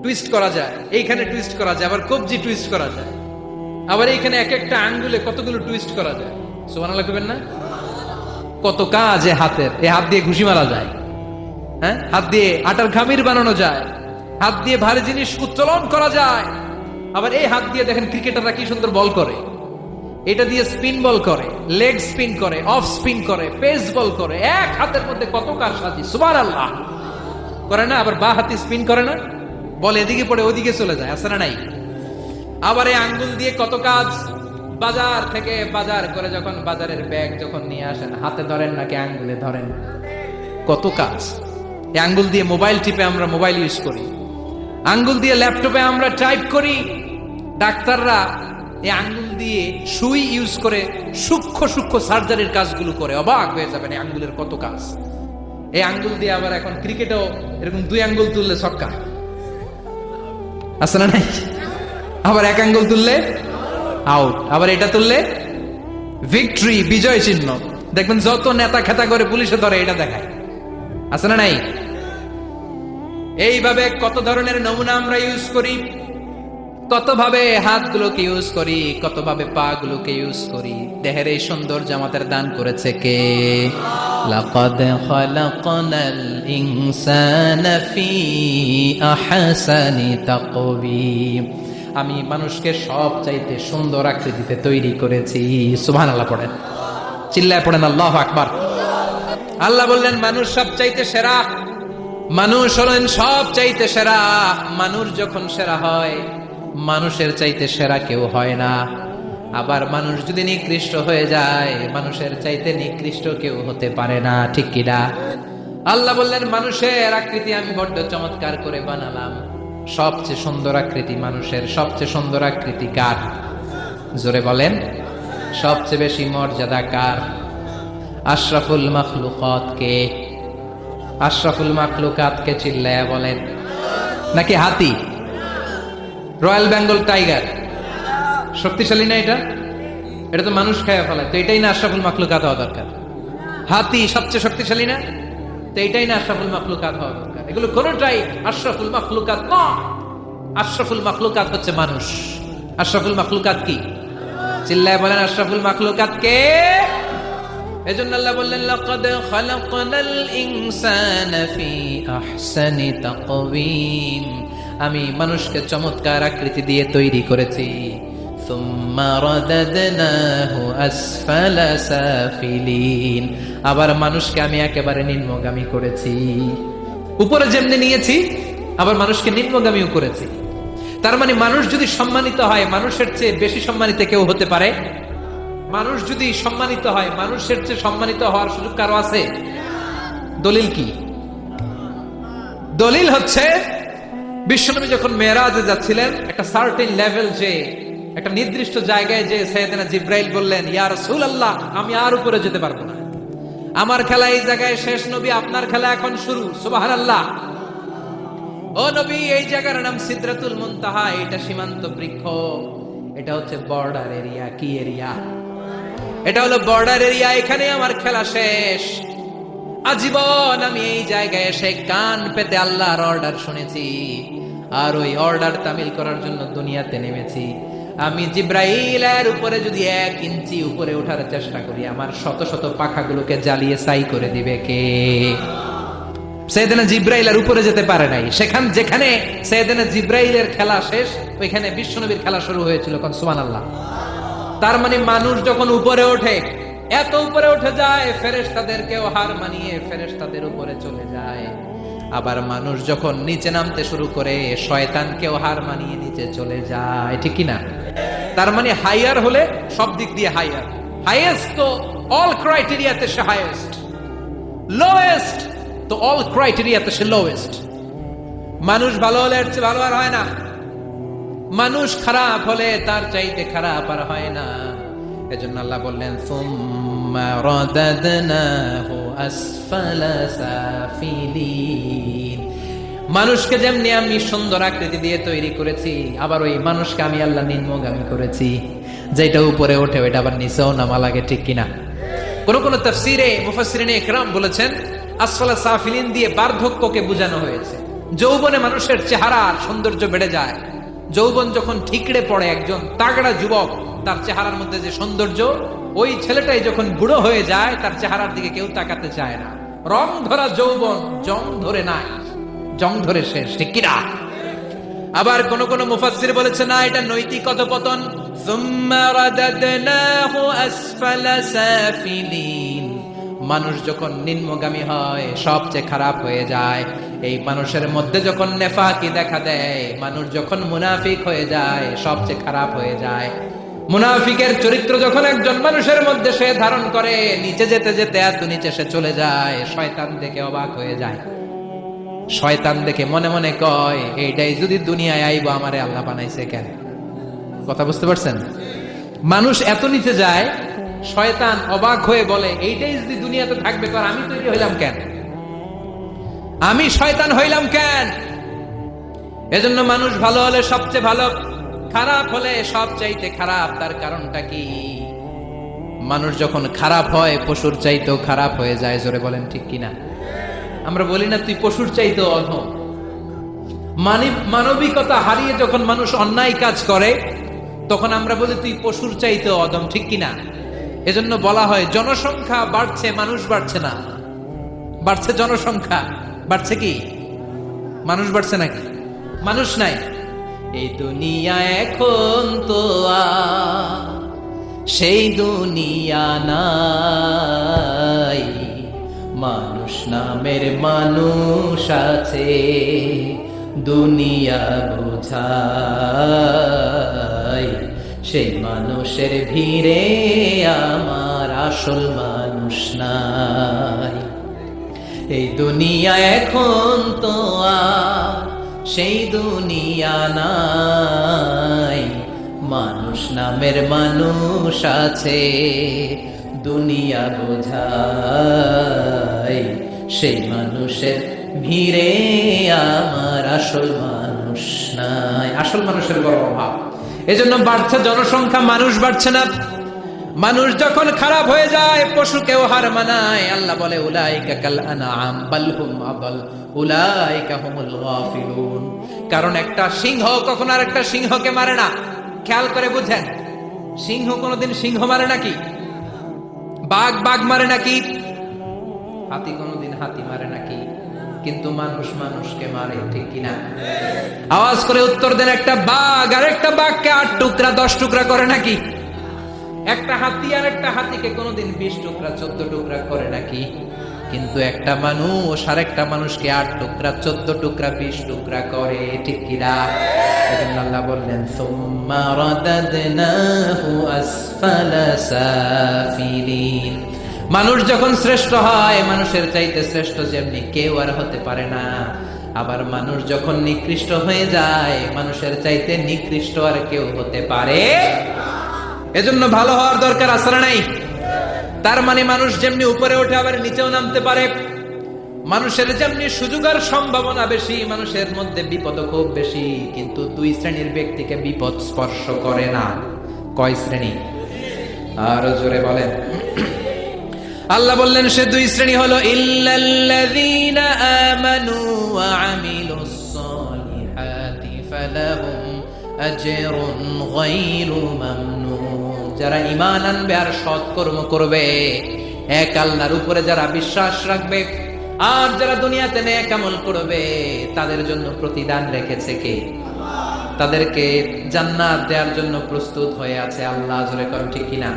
টুইস্ট করা যায়, এইখানে টুইস্ট করা যায়, আবার কবজি টুইস্ট করা যায়, আবার এইখানে এক একটা আঙ্গুলে কতগুলো টুইস্ট করা যায়। সুবহানাল্লাহ কইবেন না? কত কাজ এ হাতের। এই হাত দিয়ে ঘুষি মারা যায়, হ্যাঁ, হাত দিয়ে আটার খামির বানানো যায়, হাত দিয়ে ভারী জিনিস উত্তোলন করা যায়। আবার এই হাত দিয়ে দেখেন ক্রিকেটাররা কি সুন্দর বল করে। এটা দিয়ে স্পিন বল করে, লেগ স্পিন করে, অফ স্পিন করে, পেস বল করে। এক হাতের মধ্যে কত কারসাজি। সুবহানাল্লাহ করে না? আবার বা হাতে স্পিন করে না, বল এদিকে পড়ে ওদিকে চলে যায়, আছে না নাই? আবার এই আঙ্গুল দিয়ে কত কাজ। বাজার থেকে বাজার করে যখন বাজারের ব্যাগ যখন নিয়ে আসেন, হাতে ধরেন নাকি আঙ্গুলে ধরেন, কত কাজ। এই আঙ্গুল দিয়ে মোবাইল টিপে আমরা মোবাইল ইউজ করি, আঙ্গুল দিয়ে ল্যাপটপে আমরা টাইপ করি। ডাক্তাররা এই আঙ্গুল দিয়ে সুই ইউজ করে সূক্ষ্ম সূক্ষ্ম সার্জারির কাজগুলো করে। অবাক হয়ে যাবেন এই আঙ্গুলের কত কাজ। এই আঙ্গুল দিয়ে আবার এখন ক্রিকেটেও এরকম 2 আঙ্গুল তুললে ছক্কা, আছে না নাই? আবার 1 আঙ্গুল তুললে আউট, আবার এটা তুললে ভিক্টরি, বিজয় চিহ্ন। দেখবেন যত নেতা খেতা করে পুলিশে ধরে এটা দেখায়, আছে না নাই? এইভাবে কত ধরনের নমুনা আমরা ইউজ করি, কত ভাবে হাতগুলোকে ইউজ করি, কত ভাবে পা গুলোকে ইউজ করি। দেহের এই সৌন্দর্য আমাদের দান করেছে কে? লাকাদ খালাকনাল ইনসানা ফি আহসানি তাকওয়িম। আমি মানুষকে সবচাইতে সুন্দর আকৃতিতে তৈরি করেছি। সুবহানাল্লাহ পড়েন, চিল্লায় পড়েন আল্লাহু আকবার। আল্লাহ বললেন মানুষ সবচাইতে সেরা, মানুষ হলেন সবচাইতে সেরা। মানুষ যখন সেরা হয়, মানুষের চাইতে সেরা কেউ হয় না। আবার মানুষ যদি নিকৃষ্ট হয়ে যায়, মানুষের চাইতে নিকৃষ্ট কেউ হতে পারে না, ঠিক কিনা? আল্লাহ বললেন মানুষের আকৃতি আমি বড্ড চমৎকার করে বানালাম। সবচেয়ে সুন্দর আকৃতি মানুষের, সবচেয়ে সুন্দর আকৃতি কার? জোরে বলেন, সবচেয়ে বেশি মর্যাদা কার? আশরাফুল মাখলুকাত কে? আশরাফুল মাখলুকাত কে? চিল্লায়া বলেন। নাকি হাতি, রয়্যাল বেঙ্গল টাইগার? শক্তিশালী না এটা? এটা তো মানুষ খেয়ে ফেলায়, তো এটাই না আশরাফুল মাখলুকাত হওয়া দরকার? হাতি সবচেয়ে শক্তিশালী না? তো এটাই না আশরাফুল মাখলুকাত হওয়া দরকার? এগুলো কোনটাই আশরাফুল মাখলুকাত না। আশরাফুল মাখলুকাত হচ্ছে মানুষ। আশরাফুল মাখলুকাত কি? চিল্লায় বলেন, আশরাফুল মাখলুকাত কে? এজন্য আল্লাহ বললেন লাকাদ খালাকনাল ইনসানা ফি আহসানি তাকওয়িম। আমি মানুষকে চমৎকার আকৃতি দিয়ে তৈরি করেছি। সুম্মা রাদাদনাহু আসফালা সাফিলিন। আবার মানুষকে আমি একেবারে নিম্নগামী করেছি। উপরে যেমনি নিয়েছি, আবার মানুষকে নিম্নগামীও করেছি। তার মানে মানুষ যদি সম্মানিত হয়, মানুষের চেয়ে বেশি সম্মানিত কেউ হতে পারে? মানুষ যদি সম্মানিত হয়, মানুষের চেয়ে সম্মানিত হওয়ার সুযোগ কারো আছে? দলিল কি? দলিল হচ্ছে বিশ্বনবী যখন মেরাজে যাচ্ছিলেন, একটা সার্টেন লেভেল, যে একটা নির্দিষ্ট জায়গায় যে সাইয়েদনা জিব্রাইল বললেন, ইয়া রাসূলুল্লাহ আমি আর উপরে যেতে পারবো না, আমার খেলা এই জায়গায় শেষ, নবী আপনার খেলা এখন শুরু। সুবহানাল্লাহ। ও নবী, এই জায়গার নাম সিদরাতুল মুনতাহা, এটা সীমান্ত বৃক্ষ, এটা হচ্ছে বর্ডার এরিয়া। কি এরিয়া? এটা হলো বর্ডার এরিয়া, এখানে আমার খেলা শেষ। আজীবন আমি এই জায়গায় এসে কান পেতে আল্লাহর অর্ডার শুনেছি, আর ওই অর্ডার তামিল করার জন্য দুনিয়াতে নেমেছি। আমি জিব্রাইলের উপরে যদি 1 ইঞ্চি উপরে ওঠার চেষ্টা করি, আমার শত শত পাখাগুলোকে জ্বালিয়ে ছাই করে দিবে কে? সাইয়েদনা জিব্রাইল আর উপরে যেতে পারে নাই। যেখানে সাইয়েদনা জিব্রাইলের খেলা শেষ, ওইখানে বিশ্বনবীর খেলা শুরু হয়েছিল। কোন সুবহানাল্লাহ। তার মানে মানুষ যখন উপরে ওঠে, এত উপরে উঠে যায়, ফেরেশতাদেরকেও হার মানিয়ে ফেরেশতাদের উপরে চলে যায়। আবার মানুষ যখন নিচে নামতে শুরু করে, শয়তানকেও হার মানিয়ে নিচে চলে যায়, ঠিক কি না? তার মানে হাইয়ার হলে সব দিক দিয়ে হাইয়ার। হাইয়েস্ট তো অল ক্রাইটেরিয়াতে সে হাইয়েস্ট, লোয়েস্ট তো অল ক্রাইটেরিয়াতে সে লোয়েস্ট। মানুষ ভালো হলে এর চেয়ে ভালো আর হয় না, মানুষ খারাপ হলে তার চাইতে খারাপ আর হয় না। এজন্য আল্লাহ বললেন সুম্মা রাদাদনাহু আসফালা সাফিলিন। মানুষকে যেমনি আমি সুন্দর আকৃতি দিয়ে তৈরি করেছি, আবার ওই মানুষকে আমি আল্লাহ নিম্নগামী করেছি। যেটা উপরে ওঠে ওইটা আবার নিচেও নামা লাগে, ঠিক কিনা? কোন কোন তাফসীরে মুফাসসিরিনে ইকরাম বলেছেন আসফালা সাফিলিন দিয়ে বার্ধক্যকে বোঝানো হয়েছে। যৌবনে মানুষের চেহারার সৌন্দর্য বেড়ে যায়। যৌবন যখন ঠিকড়ে পড়ে, একজন তাগড়া যুবক, তার চেহারার মধ্যে যে সৌন্দর্য, ওই ছেলেটাই যখন বুড়ো হয়ে যায়, তার চেহারার দিকে কেউ তাকাতে চায় না। রং ধরা যৌবন জং ধরে নাই, জং ধরে শেষ, ঠিক কিনা? আবার কোন কোন মুফাসসির বলেছে না, এটা নৈতিক অধপতন। সুম্মা রাদাদনাহু আসফালা সাফিলিন। মানুষ যখন নিম্নগামী হয়, সবচেয়ে খারাপ হয়ে যায়। এই মানুষের মধ্যে যখন নেফাকি দেখা দেয়, মানুষ যখন মুনাফিক হয়ে যায়, সবচেয়ে খারাপ হয়ে যায়। মুনাফিকের চরিত্র যখন একজন মানুষের মধ্যে সে ধারণ করে, নিচে যেতে যেতে এত নিচে সে চলে যায়, শয়তান দেখে অবাক হয়ে যায়। শয়তান দেখে মনে মনে কয়, এইটাই যদি দুনিয়ায় আইবো, আমারে আল্লাহ বানাইছে কেন? কথা বুঝতে পারছেন? মানুষ এত নিচে যায়, শয়তান অবাক হয়ে বলে, এইটাই যদি দুনিয়াতে থাকবে, তো আমি তৈরি হইলাম কেন? আমি শয়তান হইলাম কেন? এজন্য মানুষ ভালো হলে সবচেয়ে ভালো, খারাপ হলে সবচাইতে খারাপ। তার কারণটা কি? মানুষ যখন খারাপ হয়, পশুর চাইতেও খারাপ হয়ে যায়। জোরে বলেন ঠিক কিনা? আমরা বলি না তুই পশুর চাইতেও অধম। মানবিকতা হারিয়ে যখন মানুষ অন্যায় কাজ করে, তখন আমরা বলি তুই পশুর চাইতেও অধম, ঠিক কিনা? এজন্য বলা হয় জনসংখ্যা বাড়ছে, মানুষ বাড়ছে না। বাড়ছে জনসংখ্যা, বাড়ছে কি? মানুষ বাড়ছে নাকি? মানুষ নাই। এই দুনিয়া এখন তো আর সেই দুনিয়া নাই, মানুষ নামের মানুষ আছে দুনিয়া বোঝায়, সেই মানুষের ভিড়ে আমার আসল মানুষ নাই। এই দুনিয়া এখন তো আর সেই দুনিয়া নাই, মানুষ নামের মানুষ আছে দুনিয়া বোঝায়, সেই মানুষের ভিড়ে আমার আসল মানুষ নাই। আসল মানুষের বড় অভাব, এজন্য বাড়ছে জনসংখ্যা, মানুষ বাড়ছে না। মানুষ যখন খারাপ হয়ে যায় পশুকেও হার মানায়। আল্লাহ বলে উলাইকা কাল আনআম বাল হুম আদাল উলাইকা হুমুল গাফিলুন। কারণ একটা সিংহ কখনো আর একটা সিংহকে মারে না। খেয়াল করে বুঝেন, সিংহ কোনোদিন সিংহ মারে নাকি? বাঘ বাঘ মারে নাকি? হাতি কোনোদিন হাতি মারে নাকি? কিন্তু মানুষ মানুষকে মারে, ঠিক কিনা? আওয়াজ করে উত্তর দেন। একটা বাঘ আর একটা বাঘকে 8 টুকরা 10 টুকরা করে নাকি? একটা হাতি আর একটা হাতিকে কোনোদিন 20 টুকরা 14 টুকরা করে নাকি? কিন্তু একটা মানুষ আর একটা মানুষকে 8 টুকরা 14 টুকরা 20 টুকরা করে, ঠিক কিনা? এজন্য আল্লাহ বললেন সুম্মা রাদাদনাহু আসফালা সাফিলিন। মানুষ যখন শ্রেষ্ঠ হয়, মানুষের চাইতে শ্রেষ্ঠ যেমনি কেউ আর হতে পারে না। আবার মানুষ যখন নিকৃষ্ট হয়ে যায়, মানুষের চাইতে নিকৃষ্ট আর কেউ হতে পারে। এজন্য ভালো হওয়ার দরকার আছে না নাই? তার মানে মানুষ যেমনি উপরে ওঠে আবার নিচেও নামতে পারে। মানুষের যেমনি সুযোগ আর সম্ভাবনা বেশি, মানুষের মধ্যে বিপদ খুব বেশি। কিন্তু 2 শ্রেণীর ব্যক্তিকে বিপদ স্পর্শ করে না। কয় শ্রেণী? আরো জোরে বলেন। আল্লাহ বললেন সে 2 শ্রেণী হলো ইল্লাল্লাযীনা আমানু ওয়া আমিলুস সালিহাতি ফালাহুম আজরুন গায়রু মামনুন। যারা ঈমান আনবে আর সৎকর্ম করবে, এক আল্লাহর উপরে যারা বিশ্বাস রাখবে, আর যারা দুনিয়াতে নেক আমল করবে, তাদের জন্য প্রতিদান রেখেছে কে? তাদেরকে জান্নাত দেওয়ার জন্য প্রস্তুত হয়ে আছে আল্লাহ। জোরে করেন ঠিক কিনা?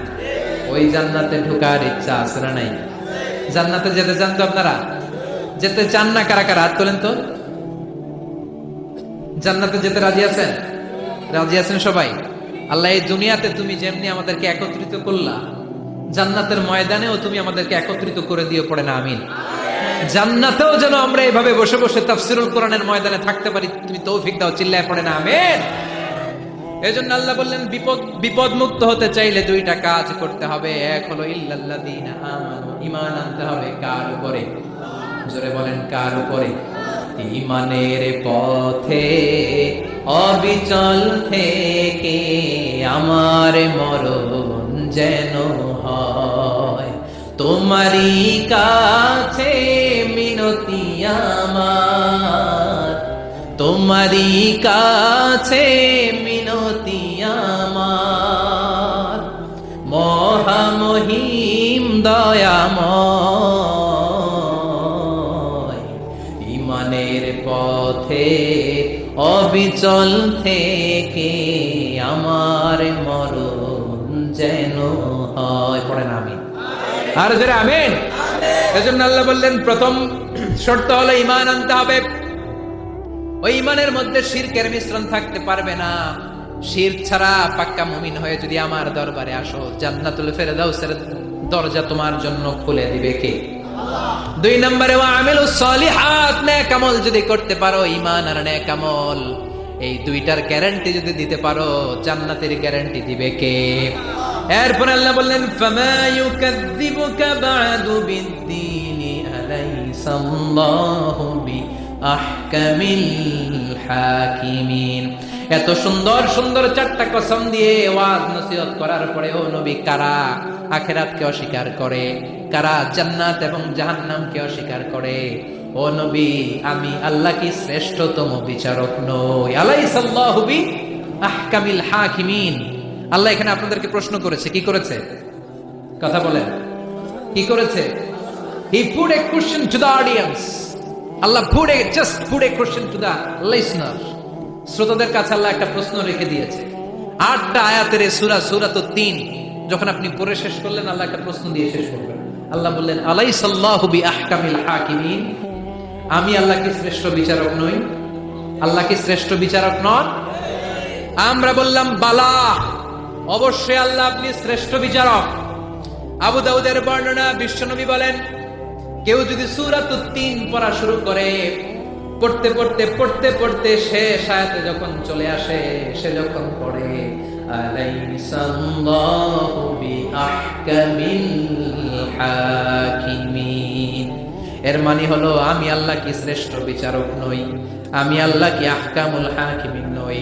ওই জান্নাতে ঢোকার ইচ্ছা আছে না নাই? জান্নাতে যেতে চান তো আপনারা? যেতে চান না কারা কারা? হাত তোলেন তো। জান্নাতে যেতে রাজি আছেন? রাজি আছেন সবাই? আল্লাহ এই দুনিয়াতে তুমি যেমনি আমাদেরকে একত্রিত করলা, জান্নাতের ময়দানেও তুমি আমাদেরকে একত্রিত করে দিও, পড়ে না আমিন। জান্নাতেও যেন আমরা এইভাবে বসে বসে তাফসীরুল কোরআনের ময়দানে থাকতে পারি, তুমি তৌফিক দাও, চিল্লায় পড়ে না আমিন। এজন্য আল্লাহ বললেন বিপদ মুক্ত হতে চাইলে 2টা কাজ করতে হবে। এক হলো ইল্লাল্লাযীনা আমানু, ঈমান আনতে হবে। কার উপরে? জোরে বলেন কার উপরে? ঈমানের পথে অবিচল থেকে আমার মরণ যেন হয়, তোমারই কাছে মিনতি আমার, তোমারই কাছে মিনতি আমার, মহামহিম দয়াময়। ঈমানের পথে অবিচল থেকে আমার মরণ যেন হয়, পড়েন আমিন। আর যারা আমিন। এজন্য আল্লাহ বললেন প্রথম শর্ত হলো ঈমান আনতে হবে। ওই ঈমানের মধ্যে শিরকের মিশ্রণ থাকতে পারবে না। শিরক ছাড়া পাক্কা মুমিন হয়ে যদি আমার দরবারে আসো, জান্নাতুল ফেরদাউসের দরজা তোমার জন্য খুলে দিবে কে? আল্লাহ। 2 নম্বরে ওয়া আমিলুস সালিহাত, নেক আমল যদি করতে পারো, ঈমান আর নেক আমল, এই 2টার গ্যারান্টি যদি দিতে পারো, জান্নাতের গ্যারান্টি দিবে কে? এরপর আল্লাহ বললেন ফামা ইউকাযযিবুকা বা'দু বিদ্দীনি আলাইসাল্লাহু বিআহকামিল হাকিমিন। এত সুন্দর সুন্দর 4টা কসম দিয়ে ওয়াজ নসিহত করার পরে ও নবী, কারা আখিরাতকে অস্বীকার করে, কারা জান্নাত এবং জাহান্নামকে অস্বীকার করে, ও নবী আমি আল্লাহ কি শ্রেষ্ঠতম বিচারক নই? আলাইসাল্লাহু বিআহকামিল হাকিমিন। আল্লাহ এখানে আপনাদেরকে প্রশ্ন করেছে, কি করেছে? কথা বলেন, কি করেছে? He put a question to the audience. Allah just put a question to the listener. শ্রোতাদের কাছে আল্লাহ একটা প্রশ্ন রেখে দিয়েছে। 8টা আয়াতের সূরা সূরাতুত তিন যখন আপনি পড়ে শেষ করলেন, আল্লাহ একটা প্রশ্ন দিয়ে শেষ করবেন। আল্লাহ বললেন, আলাইসাল্লাহু বিআহকামিল হাকিমিন, আমি আল্লাহ কি শ্রেষ্ঠ বিচারক নই? আল্লাহ কি শ্রেষ্ঠ বিচারক নন? আমরা বললাম বালা, অবশ্যই আল্লাহ আপনি শ্রেষ্ঠ বিচারক। আবু দাউদের বর্ণনা, বিশ্বনবী বলেন, কেউ যদি সূরাতুত তিন পড়া শুরু করে, পড়তে পড়তে পড়তে পড়তে শেষ আয়াতে যখন চলে আসে, সে যখন পড়ে আলাইসাল্লাহু বিআহকামিল হাকিমিন, এর মানে হলো আমি আল্লাহ কি শ্রেষ্ঠ বিচারক নই, আমি আল্লাহ কি আহকামুল হাকিমিন নই।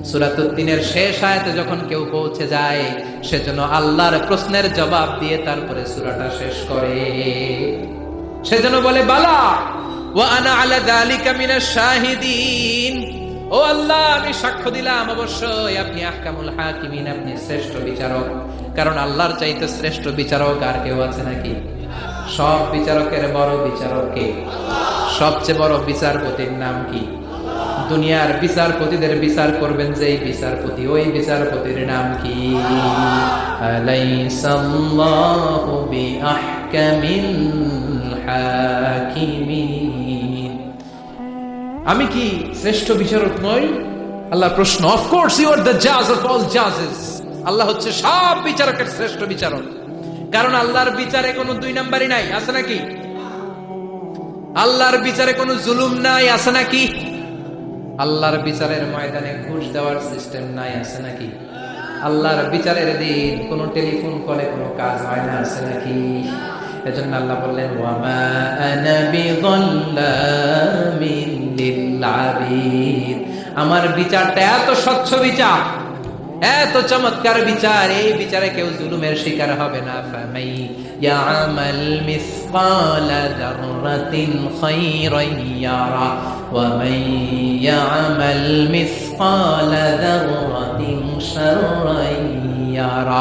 সূরাতুত তিনের শেষ আয়াতে যখন কেউ পৌঁছে যায়, সেজন্য আল্লাহর প্রশ্নের জবাব দিয়ে তারপরে সূরাটা শেষ করে। সেজন্য বলে বালা ওয়া আনা আলা যালিকা মিনাশ শাহিদিন, ও আল্লাহ আমি সাক্ষ্য দিলাম অবশ্যই আপনি আহকামুল হাকিমিন, আপনি শ্রেষ্ঠ বিচারক। কারণ আল্লাহর চাইতে শ্রেষ্ঠ বিচারক আর কেউ আছে নাকি? সব বিচারকের বড় বিচারক কে? সবচেয়ে বড় বিচারপতির নাম কি? দুনিয়ার বিচারপতিদের বিচার করবেন যেই বিচারপতি, ওই বিচারপতির নাম কি? আলাইসাল্লাহু বিআহকামিল হাকিমিন, আমি কি শ্রেষ্ঠ বিচারক নই? আল্লাহর প্রশ্ন। Of course you are the জাজ অফ অল জাজেস, আল্লাহ হচ্ছে সব বিচারকের শ্রেষ্ঠ বিচারক। কারণ আল্লাহর বিচারে কোনো দুই নাম্বারই নাই, আছে নাকি? আল্লাহর বিচারে কোনো জুলুম নাই, আছে নাকি? আল্লাহর বিচারের ময়দানে ঘুষ দেওয়ার সিস্টেম নাই, আছে নাকি? আল্লাহর বিচারের দিন কোনো টেলিফোন কলে কোনো কাজ হয় না, আছে নাকি? এজন্য আল্লাহ বললেন, ওয়ামা আনা বিযাল্লামিন লিল আবিদ, আমার বিচারটা এত স্বচ্ছ বিচার, এত চমৎকার বিচার, এই বিচারে কেউ জুলুমের শিকার হবে না। ফামাই ইয়ামাল মিসকালা যাররাতিন খায়রান ইয়ারা ওয়া মান ইয়ামাল মিসকালা যাররাতিন শাররান ইয়ারা,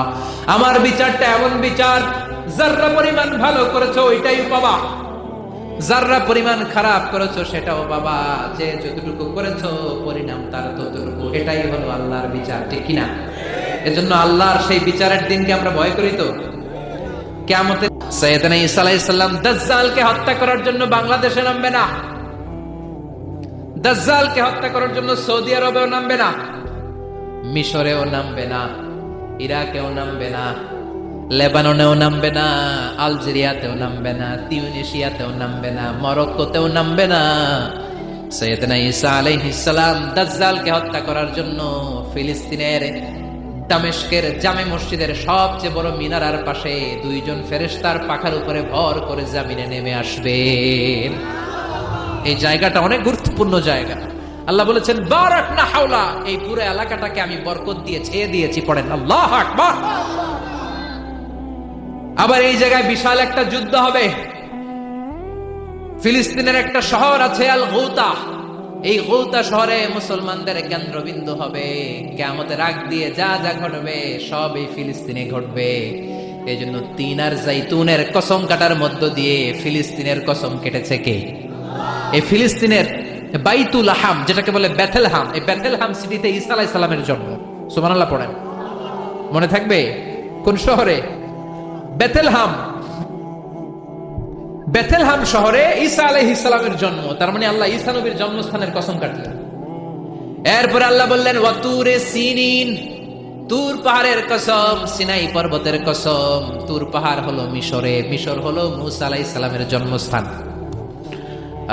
আমার বিচারটা এমন বিচার, যাররা পরিমাণ ভালো করেছো ওইটাই পাবা, যাররা পরিমাণ খারাপ করেছো সেটাও পাবা, যে যতটুকু করেছো পরিণাম তার ততটুকু, এটাই হলো আল্লাহর বিচার, ঠিক কিনা? এজন্য আল্লাহর সেই বিচারের দিনকে আমরা ভয় করি তো। কিয়ামতে সাইয়েদনা ঈসা আলাইহিস সালাম দাজ্জালকে হত্যা করার জন্য বাংলাদেশে নামবে না, দাজ্জালকে হত্যা করার জন্য সৌদি আরবেও নামবে না, মিশরেও নামবে না, ইরাকেও নামবে না, লেবাননেও নামবে না, আলজেরিয়াতেও নামবে না, তিউনিসিয়াতেও নামবে না, মরক্কোতেও নামবে না। সাইয়েদনা ঈসা আলাইহিস সালাম দাজ্জালকে হত্যা করার জন্য ফিলিস্তিনের দামেস্কের জামে মসজিদের সবচেয়ে বড় মিনারার পাশে দুইজন ফেরেশতার পাখার উপরে ভর করে জমিনে নেমে আসবেন। এই জায়গাটা অনেক গুরুত্বপূর্ণ জায়গা। আল্লাহ বলেছেন, বারাকনা হাওলা, এই পুরো এলাকাটাকে আমি বরকত দিয়ে ছেয়ে দিয়েছি। পড়েন আল্লাহু আকবার। আবার এই জায়গায় বিশাল একটা যুদ্ধ হবে। ফিলিস্তিনের একটা শহর আছে আল গৌতা, এই গৌতা শহরে মুসলমানদের কেন্দ্রবিন্দু হবে। কিয়ামতের আগ দিয়ে যা যা ঘটবে সব এই ফিলিস্তিনে ঘটবে। এই জন্য তিন আর জাইতুনের কসম কাটার মধ্য দিয়ে ফিলিস্তিনের কসম কেটেছে কে? এই ফিলিস্তিনের বাইতুল হাম, যেটাকে বলে বেথেলহাম, এই বেথেলহাম সিটিতে ঈসা আলাইহিস সালামের জন্ম। সুবহানাল্লাহ পড়েন, মনে থাকবে? কোন শহরে? বেথেলহাম। বেথেলহাম শহরে ঈসা আলাইহিস সালামের জন্ম। তার মানে আল্লাহ ঈসা নবীর জন্মস্থানের কসম কাটলেন। এরপর আল্লাহ বললেন, ওয়া তুরে সিনিন, তুর পাহাড়ের কসম, সিনাই পর্বতের কসম। তুর পাহাড় হলো মিশরে, মিশর হলো মুসা আলাইহিস সালামের জন্মস্থান।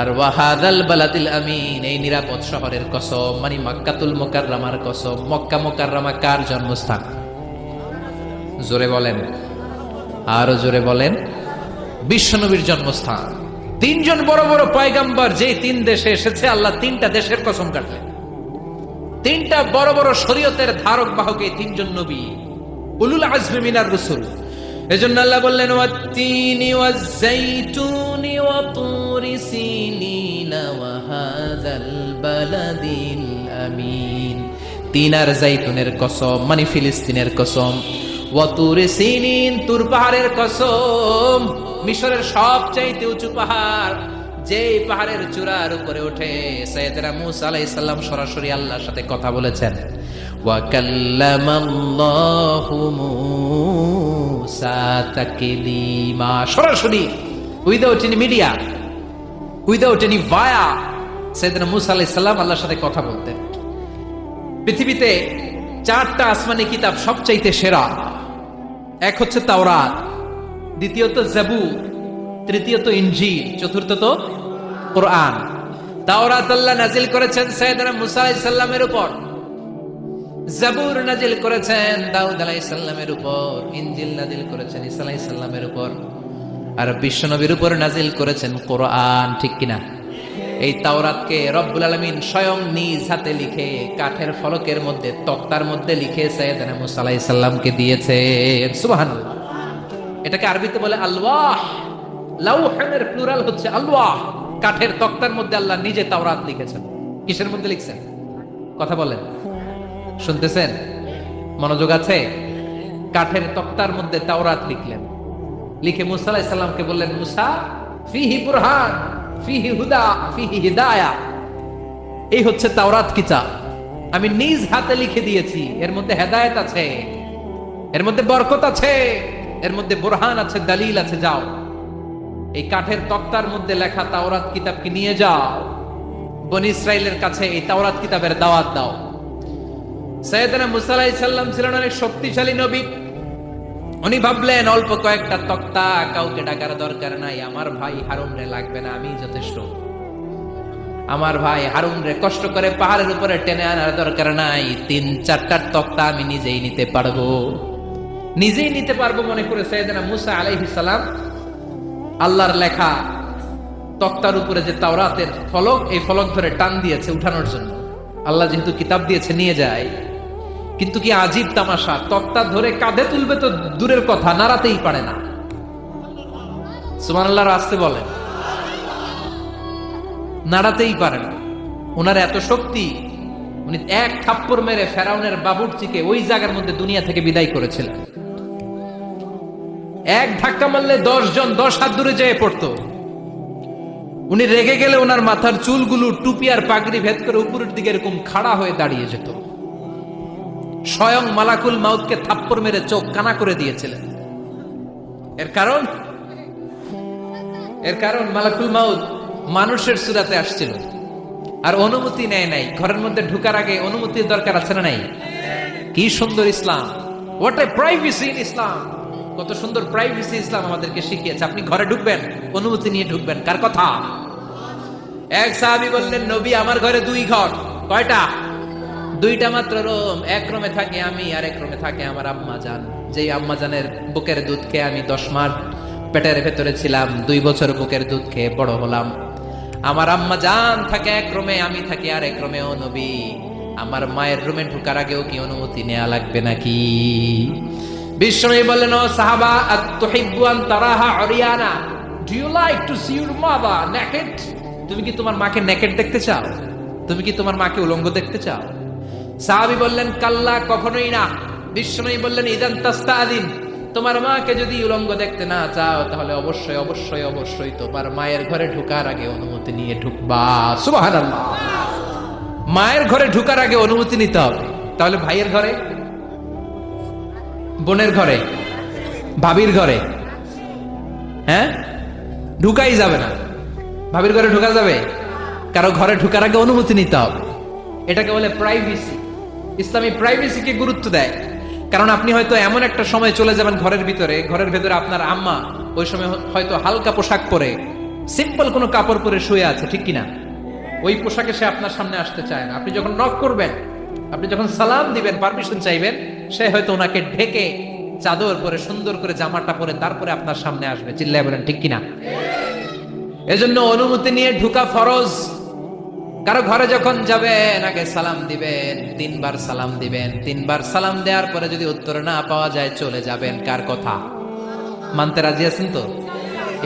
আর ওয়াহাদাল বালাদিল আমিন, এই নিরাপদ শহরের কসম, মানে মক্কাতুল মুকাররমার কসম। মক্কা মুকাররমা কার জন্মস্থান? জোরে বলেন, আরো জোরে বলেন। বিশ্বনবীর জন্মস্থান। তিনজন বড় বড় পয়গাম্বর যে তিন দেশে এসেছে, আল্লাহ তিনটা দেশের কসম কাটলেন। তিনটা বড় বড় শরীয়তের ধারক বাহক এই তিনজন নবী, উলুল আজমি মিনার রাসূল। এজন্য আল্লাহ বললেন, ওয়াত-তিনি ওয়াজ-যাইতুনি ওয়া তুরি সিনিনা ওয়া হাযাল বালাদিল আমিন। তিন আর জাইতুনের কসম, মানে ফিলিস্তিনের কসম। ওয়া তুরি সিনিন, তুর পাহাড়ের কসম, মিশরের সবচাইতে উঁচু পাহাড় যে পাহাড়ের চূড়ার উপরে উঠে সাইয়েদনা মূসা আলাইহিস সালাম সরাসরি আল্লাহর সাথে কথা বলেছেন। ওয়া কাল্লামাল্লাহু মূসা তাকলিমা, সরাসরি without any media, without any via সাইয়েদনা মূসা আলাইহিস সালাম আল্লাহর সাথে কথা বলতেন। পৃথিবীতে 4টা আসমানি কিতাব সবচাইতে সেরা। এক হচ্ছে তাওরাত, দ্বিতীয়ত জাবুর, তৃতীয়ত ইনজিল, চতুর্থত কোরআন। তাওরাত আল্লাহ নাজিল করেছেন সাইয়েদনা মূসা আলাইহিস সালামের উপর, জাবুর নাজিল করেছেন দাউদ আলাইহিস সালামের উপর, ইনজিল নাজিল করেছেন ঈসা আলাইহিস সালামের উপর, আর বিশ্বনবীর উপর নাজিল করেছেন কোরআন। ঠিক কিনা? এই তাওরাতকে রব্বুল আলামিন স্বয়ং নিজ হাতে লিখে কাঠের ফলকের মধ্যে, তক্তার মধ্যে লিখে সাইয়েদনা মূসা আলাইহিস সালামকে দিয়েছেন। সুবহানাল্লাহ। এটাকে আরবিতে বলে আলওয়াহ। লাউহের প্লুরাল হচ্ছে আলওয়াহ। কাঠের তক্তার মধ্যে আল্লাহ নিজে তাওরাত লিখেছেন। কিসের মধ্যে লিখছেন? কথা বলেন, শুনতেছেন? মনোযোগ আছে? কাঠের তক্তার মধ্যে তাওরাত লিখলেন, লিখে মূসা আলাইহিস সালামকে বললেন, মূসা ফিহি বুরহান, ফিহি হুদা, ফিহি হিদায়া। এই হচ্ছে তাওরাত কিতাব, আমি নিজ হাতে লিখে দিয়েছি। এর মধ্যে হেদায়েত আছে, এর মধ্যে বরকত আছে, এর মধ্যে বুরহান আছে, দলিল আছে। যাও এই কাঠের তক্তার মধ্যে লেখা তাওরাত কিতাবকে নিয়ে যাও, বনি ইসরাইলের কাছে এই তাওরাত কিতাবের দাওয়াত দাও। সাইয়েদনা মূসা আলাইহিস সালাম ছিলেন অনেক শক্তিশালী নবী। উনি ভাবলেন অল্প কয়েকটা তক্তা, কাউকে ডাকার দরকার নাই, আমার ভাই হারুন রে লাগবে না, আমি যথেষ্ট। আমার ভাই হারুন রে কষ্ট করে পাহাড়ের উপরে টেনে আনার দরকার নাই, 3-4টা তক্তা আমি নিজেই নিতে পারবো। নিজেই নিতে পারবো মনে করে সাইয়েদনা মূসা আলাইহিস সালাম আল্লাহর লেখা তক্তার উপরে যে তাওরাতের ফলক, এই ফলক ধরে টান দিয়েছে উঠানোর জন্য। আল্লাহ যেহেতু কিতাব দিয়েছে নিয়ে যায়, কিন্তু কি আজীব তামাশা, তক্তা ধরে কাঁধে তুলবে তো দূরের কথা, নাড়াতেই পারে না। সুবহানাল্লাহ, আসতে বলে, নাড়াতেই পারে না। ওনার এত শক্তি, উনি এক থাপ্পড় মেরে ফেরাউনের বাবুর্চিকে ওই জায়গার মধ্যে দুনিয়া থেকে বিদায় করেছিলেন। এক ধাক্কা মারলে 10 জন 10 হাত দূরে যেয়ে পড়তো। উনি রেগে গেলে ওনার মাথার চুলগুলো টুপি আর পাগড়ি ভেদ করে উপরের দিকে এরকম খাড়া হয়ে দাঁড়িয়ে যেত। স্বয়ং মালাকুল মাউতকে থাপ্পড় মেরে চোখ কানা করে দিয়েছিলেন। এর কারণ মালাকুল মাউত মানুষের সূরাতে আসছিল আর অনুমতি নেয় নাই। ঘরের মধ্যে ঢোকার আগে অনুমতির দরকার আছে না নাই? কি সুন্দর ইসলাম! হোয়াট এ প্রাইভেসি ইন ইসলাম! কত সুন্দর প্রাইভেসি ইসলাম আমাদেরকে শিখিয়েছে। আপনি ঘরে ঢুকবেন, অনুমতি নিয়ে ঢুকবেন। কার কথা? এক সাহাবী বললেন, নবী আমার ঘরে 2 ঘর। কয়টা? 2টা মাত্র রুম। এক রুমে থাকি আমি, আর এক রুমে থাকে আমার আম্মা জান। যেই আম্মা জানের বুকের দুধ খেয়ে আমি 10 মাস পেটের ভেতরে ছিলাম, 2 বছর বুকের দুধ খেয়ে বড় হলাম। আমার আম্মা জান থাকে এক রুমে, আমি থাকি আর এক রুমে। ও নবী, আমার মায়ের রুমে ঢোকার আগেও কি অনুমতি নেওয়া লাগবে নাকি? বিশ্বনবী বললেন, ও সাহাবা, আতুহিব্বু আন তারাহা উরিয়ানা, do you like to see your mother naked? তুমি কি তোমার মাকে নেকেড দেখতে চাও? তুমি কি তোমার মাকে উলঙ্গ দেখতে চাও? সাহাবী বললেন, কাল্লা, কখনোই না। বিশ্বনবী বললেন, ইদান তাস্তাদিন, তোমার মাকে যদি উলঙ্গ দেখতে না চাও তাহলে অবশ্যই অবশ্যই অবশ্যই তোমার মায়ের ঘরে ঢোকার আগে অনুমতি নিয়ে ঢুকবা। সুবহানাল্লাহ। মায়ের ঘরে ঢোকার আগে অনুমতি নিতে হবে। তাহলে ভাইয়ের ঘরে, বোনের ঘরে, ভাবির ঘরে, হ্যাঁ, ঢুকাই যাবে না। ভাবির ঘরে ঢোকা যাবে? কারো ঘরে ঢোকার আগে অনুমতি নিতে হবে। এটাকে বলে প্রাইভেসি। ইসলামী প্রাইভেসিকে গুরুত্ব দেয়। কারণ আপনি হয়তো এমন একটা সময় চলে যাবেন ঘরের ভিতরে, ঘরের ভেতরে আপনার আম্মা ওই সময় হয়তো হালকা পোশাক পরে, সিম্পল কোনো কাপড় পরে শুয়ে আছে, ঠিক কিনা? ওই পোশাকে সে আপনার সামনে আসতে চায় না। আপনি যখন নক করবেন, আপনি যখন সালাম দিবেন, পারমিশন চাইবেন, সে হয়তো ওনাকে ঢেকে চাদর পরে সুন্দর করে জামাটা পরে তারপরে আপনার সামনে আসবে। চিল্লায় বলেন ঠিক কিনা? এজন্য অনুমতি নিয়ে ঢুকা ফরজ। কারো ঘরে যখন যাবেন আগে সালাম দিবেন, 3 বার সালাম দিবেন। 3 বার সালাম দেওয়ার পরে যদি উত্তর না পাওয়া যায় চলে যাবেন। কার কথা মানতে রাজি আছেন তো?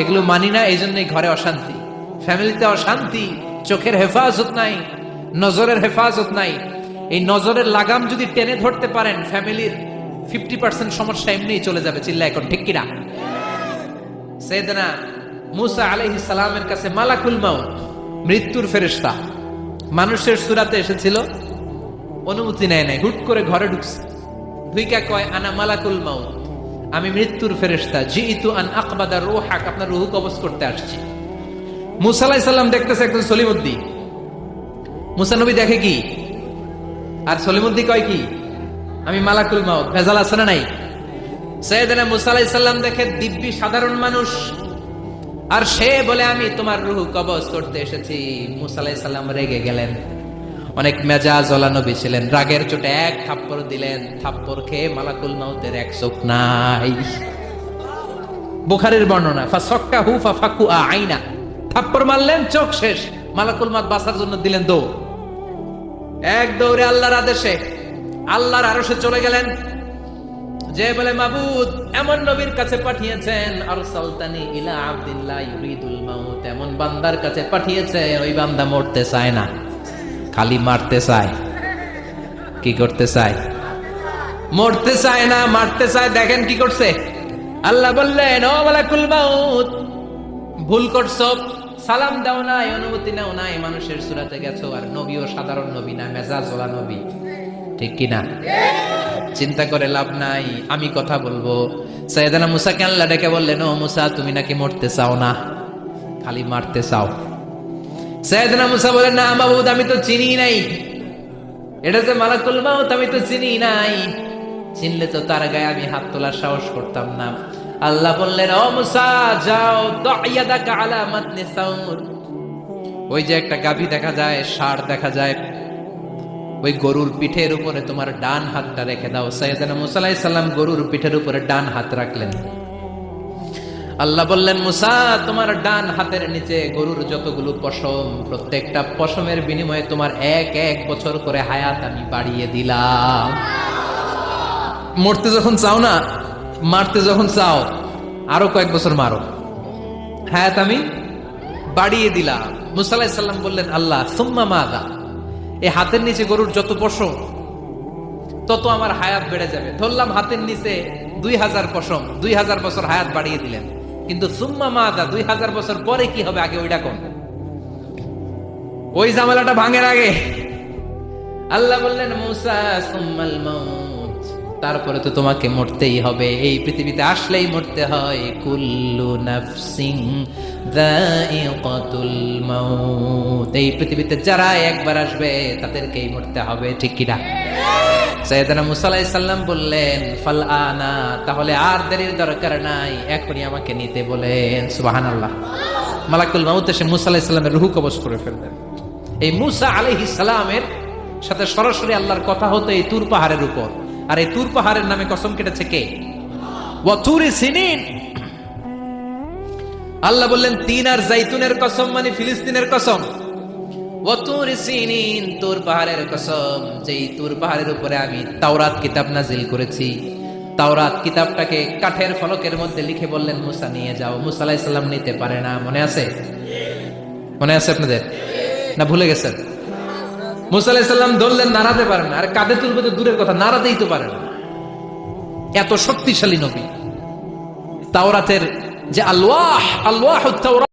এগুলো মানি না, এই জন্যই ঘরে অশান্তি, ফ্যামিলিতে অশান্তি, চোখের হেফাজত নাই, নজরের হেফাজত নাই। এই নজরের লাগাম যদি টেনে ধরতে পারেন, ফ্যামিলির 50% সমস্যা এমনিই চলে যাবে। চিল্লা এখন ঠিক কিনা? সাইয়েদনা মুসা আলাইহিস সালামের কাছে মালাকুল মাউত, মৃত্যুর ফেরেশতা, মানুষের সূরাতে এসেছিল, অনুমতি নেয় নাই, হুট করে ঘরে ঢুকছে, ঢুইকা কয় আনা মালাকুল মাউত, আমি মৃত্যুর ফেরেশতা, জিইতু আন আকবাদা রূহাক, আপনার রূহ কবজ করতে আসছি। মুসা আলাইহিস সালাম দেখতেছে একজন সলিমুদ্দিন। মুসা নবী দেখে কি, আর সলিমুদ্দিন কয় কি, আমি মালাকুল মাউত। ভেজাল আছে না নাই? সাইয়েদনা মুসা আলাইহিস সালাম দেখে দিব্যি সাধারণ মানুষ, আর সে বলে আমি তোমার রূহ কবজ করতে এসেছি। মুসা আলাইহিস সালাম রেগে গেলেন, অনেক মেজাজ ওয়ালা নবী ছিলেন, রাগের চোটে এক থাপ্পড় দিলেন, থাপ্পড় খেয়ে মালাকুল মাউতের এক চোখ নাই। বুখারীর বর্ণনা, ফাসাক্কাহু ফাফাকুআ আইনা, থাপ্পড় মারলেন, চোখ শেষ। মালাকুল মাউত বাঁচার জন্য দিলেন দৌড়, এক দৌড়ে আল্লাহর আদেশে আল্লাহর আরশে চলে গেলেন, যে বলে মাবুদ এমন নবীর কাছে পাঠিয়েছেন, আরসালতানি ইলা আবদিল্লাহ ইউরিদুল মাউত, এমন বান্দার কাছে পাঠিয়েছে ওই বান্দা মরতে চায় না, খালি মারতে চায়। কি করতে চায়? মরতে চায় না, মারতে চায়। দেখেন কি করছে আল্লাহ, বললেন ও মালাকুল মাউত, ভুল করছো, সালাম দাও নাই, অনুমতি নাও নাই, মানুষের সূরাতে গেছো, আর নবীও সাধারণ নবী না, মেজাজ ওয়ালা নবী, ঠিক কি না? চিন্তা করে লাভ নাই, আমি কথা বলবো। সাইয়েদনা মুসাকে আল্লাহ ডেকে বললেন, ও মুসা, তুমি নাকি মরতে চাও না, খালি মারতে চাও। সাইয়েদনা মুসা বলেন, না মাবুদ, আমি তো চিনি নাই, এটা যে মালাকুল মাউত আমি তো চিনি নাই, চিনলে তো তার গায়ে আমি হাত তোলার সাহস করতাম না। আল্লাহ বললেন, ও মুসা যাও, দাইয়াদাকা আলা মাতনি সাউর, ওই যে একটা গাভী দেখা যায়, ষাঁড় দেখা যায়, ওই গরুর পিঠের উপরে তোমার ডান হাতটা রেখে দাও। সাইয়েদনা মুসা আলাইহিস সালাম গরুর পিঠের উপরে ডান হাত রাখলেন। আল্লাহ বললেন, মুসা তোমার ডান হাতের নিচে গরুর যতগুলো পশম, প্রত্যেকটা পশমের বিনিময়ে তোমার এক এক বছর করে হায়াত আমি বাড়িয়ে দিলাম। মরতে যখন চাও না, মারতে যখন চাও, আরো কয়েক বছর মারো, হায়াত আমি বাড়িয়ে দিলাম। মুসা আলাইহিস সালাম বললেন, আল্লাহ সুম্মা মাযা, এই হাতের নিচে গরুর যত পশম তত আমার হায়াত বেড়ে যাবে। ধরলাম হাতের নিচে 2000 পশম, 2000 বছর হায়াত বাড়িয়ে দিলেন, কিন্তু সুম্মা মাযা, 2000 বছর পরে কি হবে, আগে ওইটা কোন, ওই ঝামেলাটা ভাঙের আগে। আল্লাহ বললেন, মুসা সুম্মাল মাউত, তারপরে তো তোমাকে মরতেই হবে, এই পৃথিবীতে আসলেই মরতে হয়। কুল্লু নাফসিন যায়িকাতুল মাউত, এই পৃথিবীতে যারা একবার আসবে তাদেরকেই মরতে হবে, ঠিক কি না? সাইয়েদনা মুসা আলাইহিস সালাম বললেন, ফাল আনা, তাহলে আর দেরির দরকার নাই, এখনই আমাকে নিতে বলেন। সুবহানাল্লাহ। মালাকুল মাউত এসে মুসা আলাইহিস সালামের রূহ কবজ করে ফেললেন। এই মুসা আলাইহিস সালামের সাথে সরাসরি আল্লাহর কথা হতো এই তুর পাহাড়ের উপর, আর এই তুর পাহাড়ের নামে কসম কেটেছে কে? ওয়া তুরি সিনিন। আল্লাহ বললেন, তিন আর জাইতুনের কসম, মানে ফিলিস্তিনের কসম। ওয়া তুরি সিনিন, তুর পাহাড়ের কসম, যেই তুর পাহাড়ের উপরে আমি তাওরাত কিতাব নাজিল করেছি। তাওরাত কিতাবটাকে কাঠের ফলকের মধ্যে লিখে বললেন, মুসা নিয়ে যাও। মুসা আলাইহিস সালাম নিতে পারে না, মনে আছে? মনে আছে আপনাদের না ভুলে গেছেন? মুসা আলাইহিস সালাম ধরলেন, নাড়াতে পারেন না, আর কাঁধে তুলবে তো দূরের কথা, নাড়াতেই তো পারেন না, এত শক্তিশালী নবী। তাওরাতের যে আলওয়াহ, আলওয়াহুত তাওরাত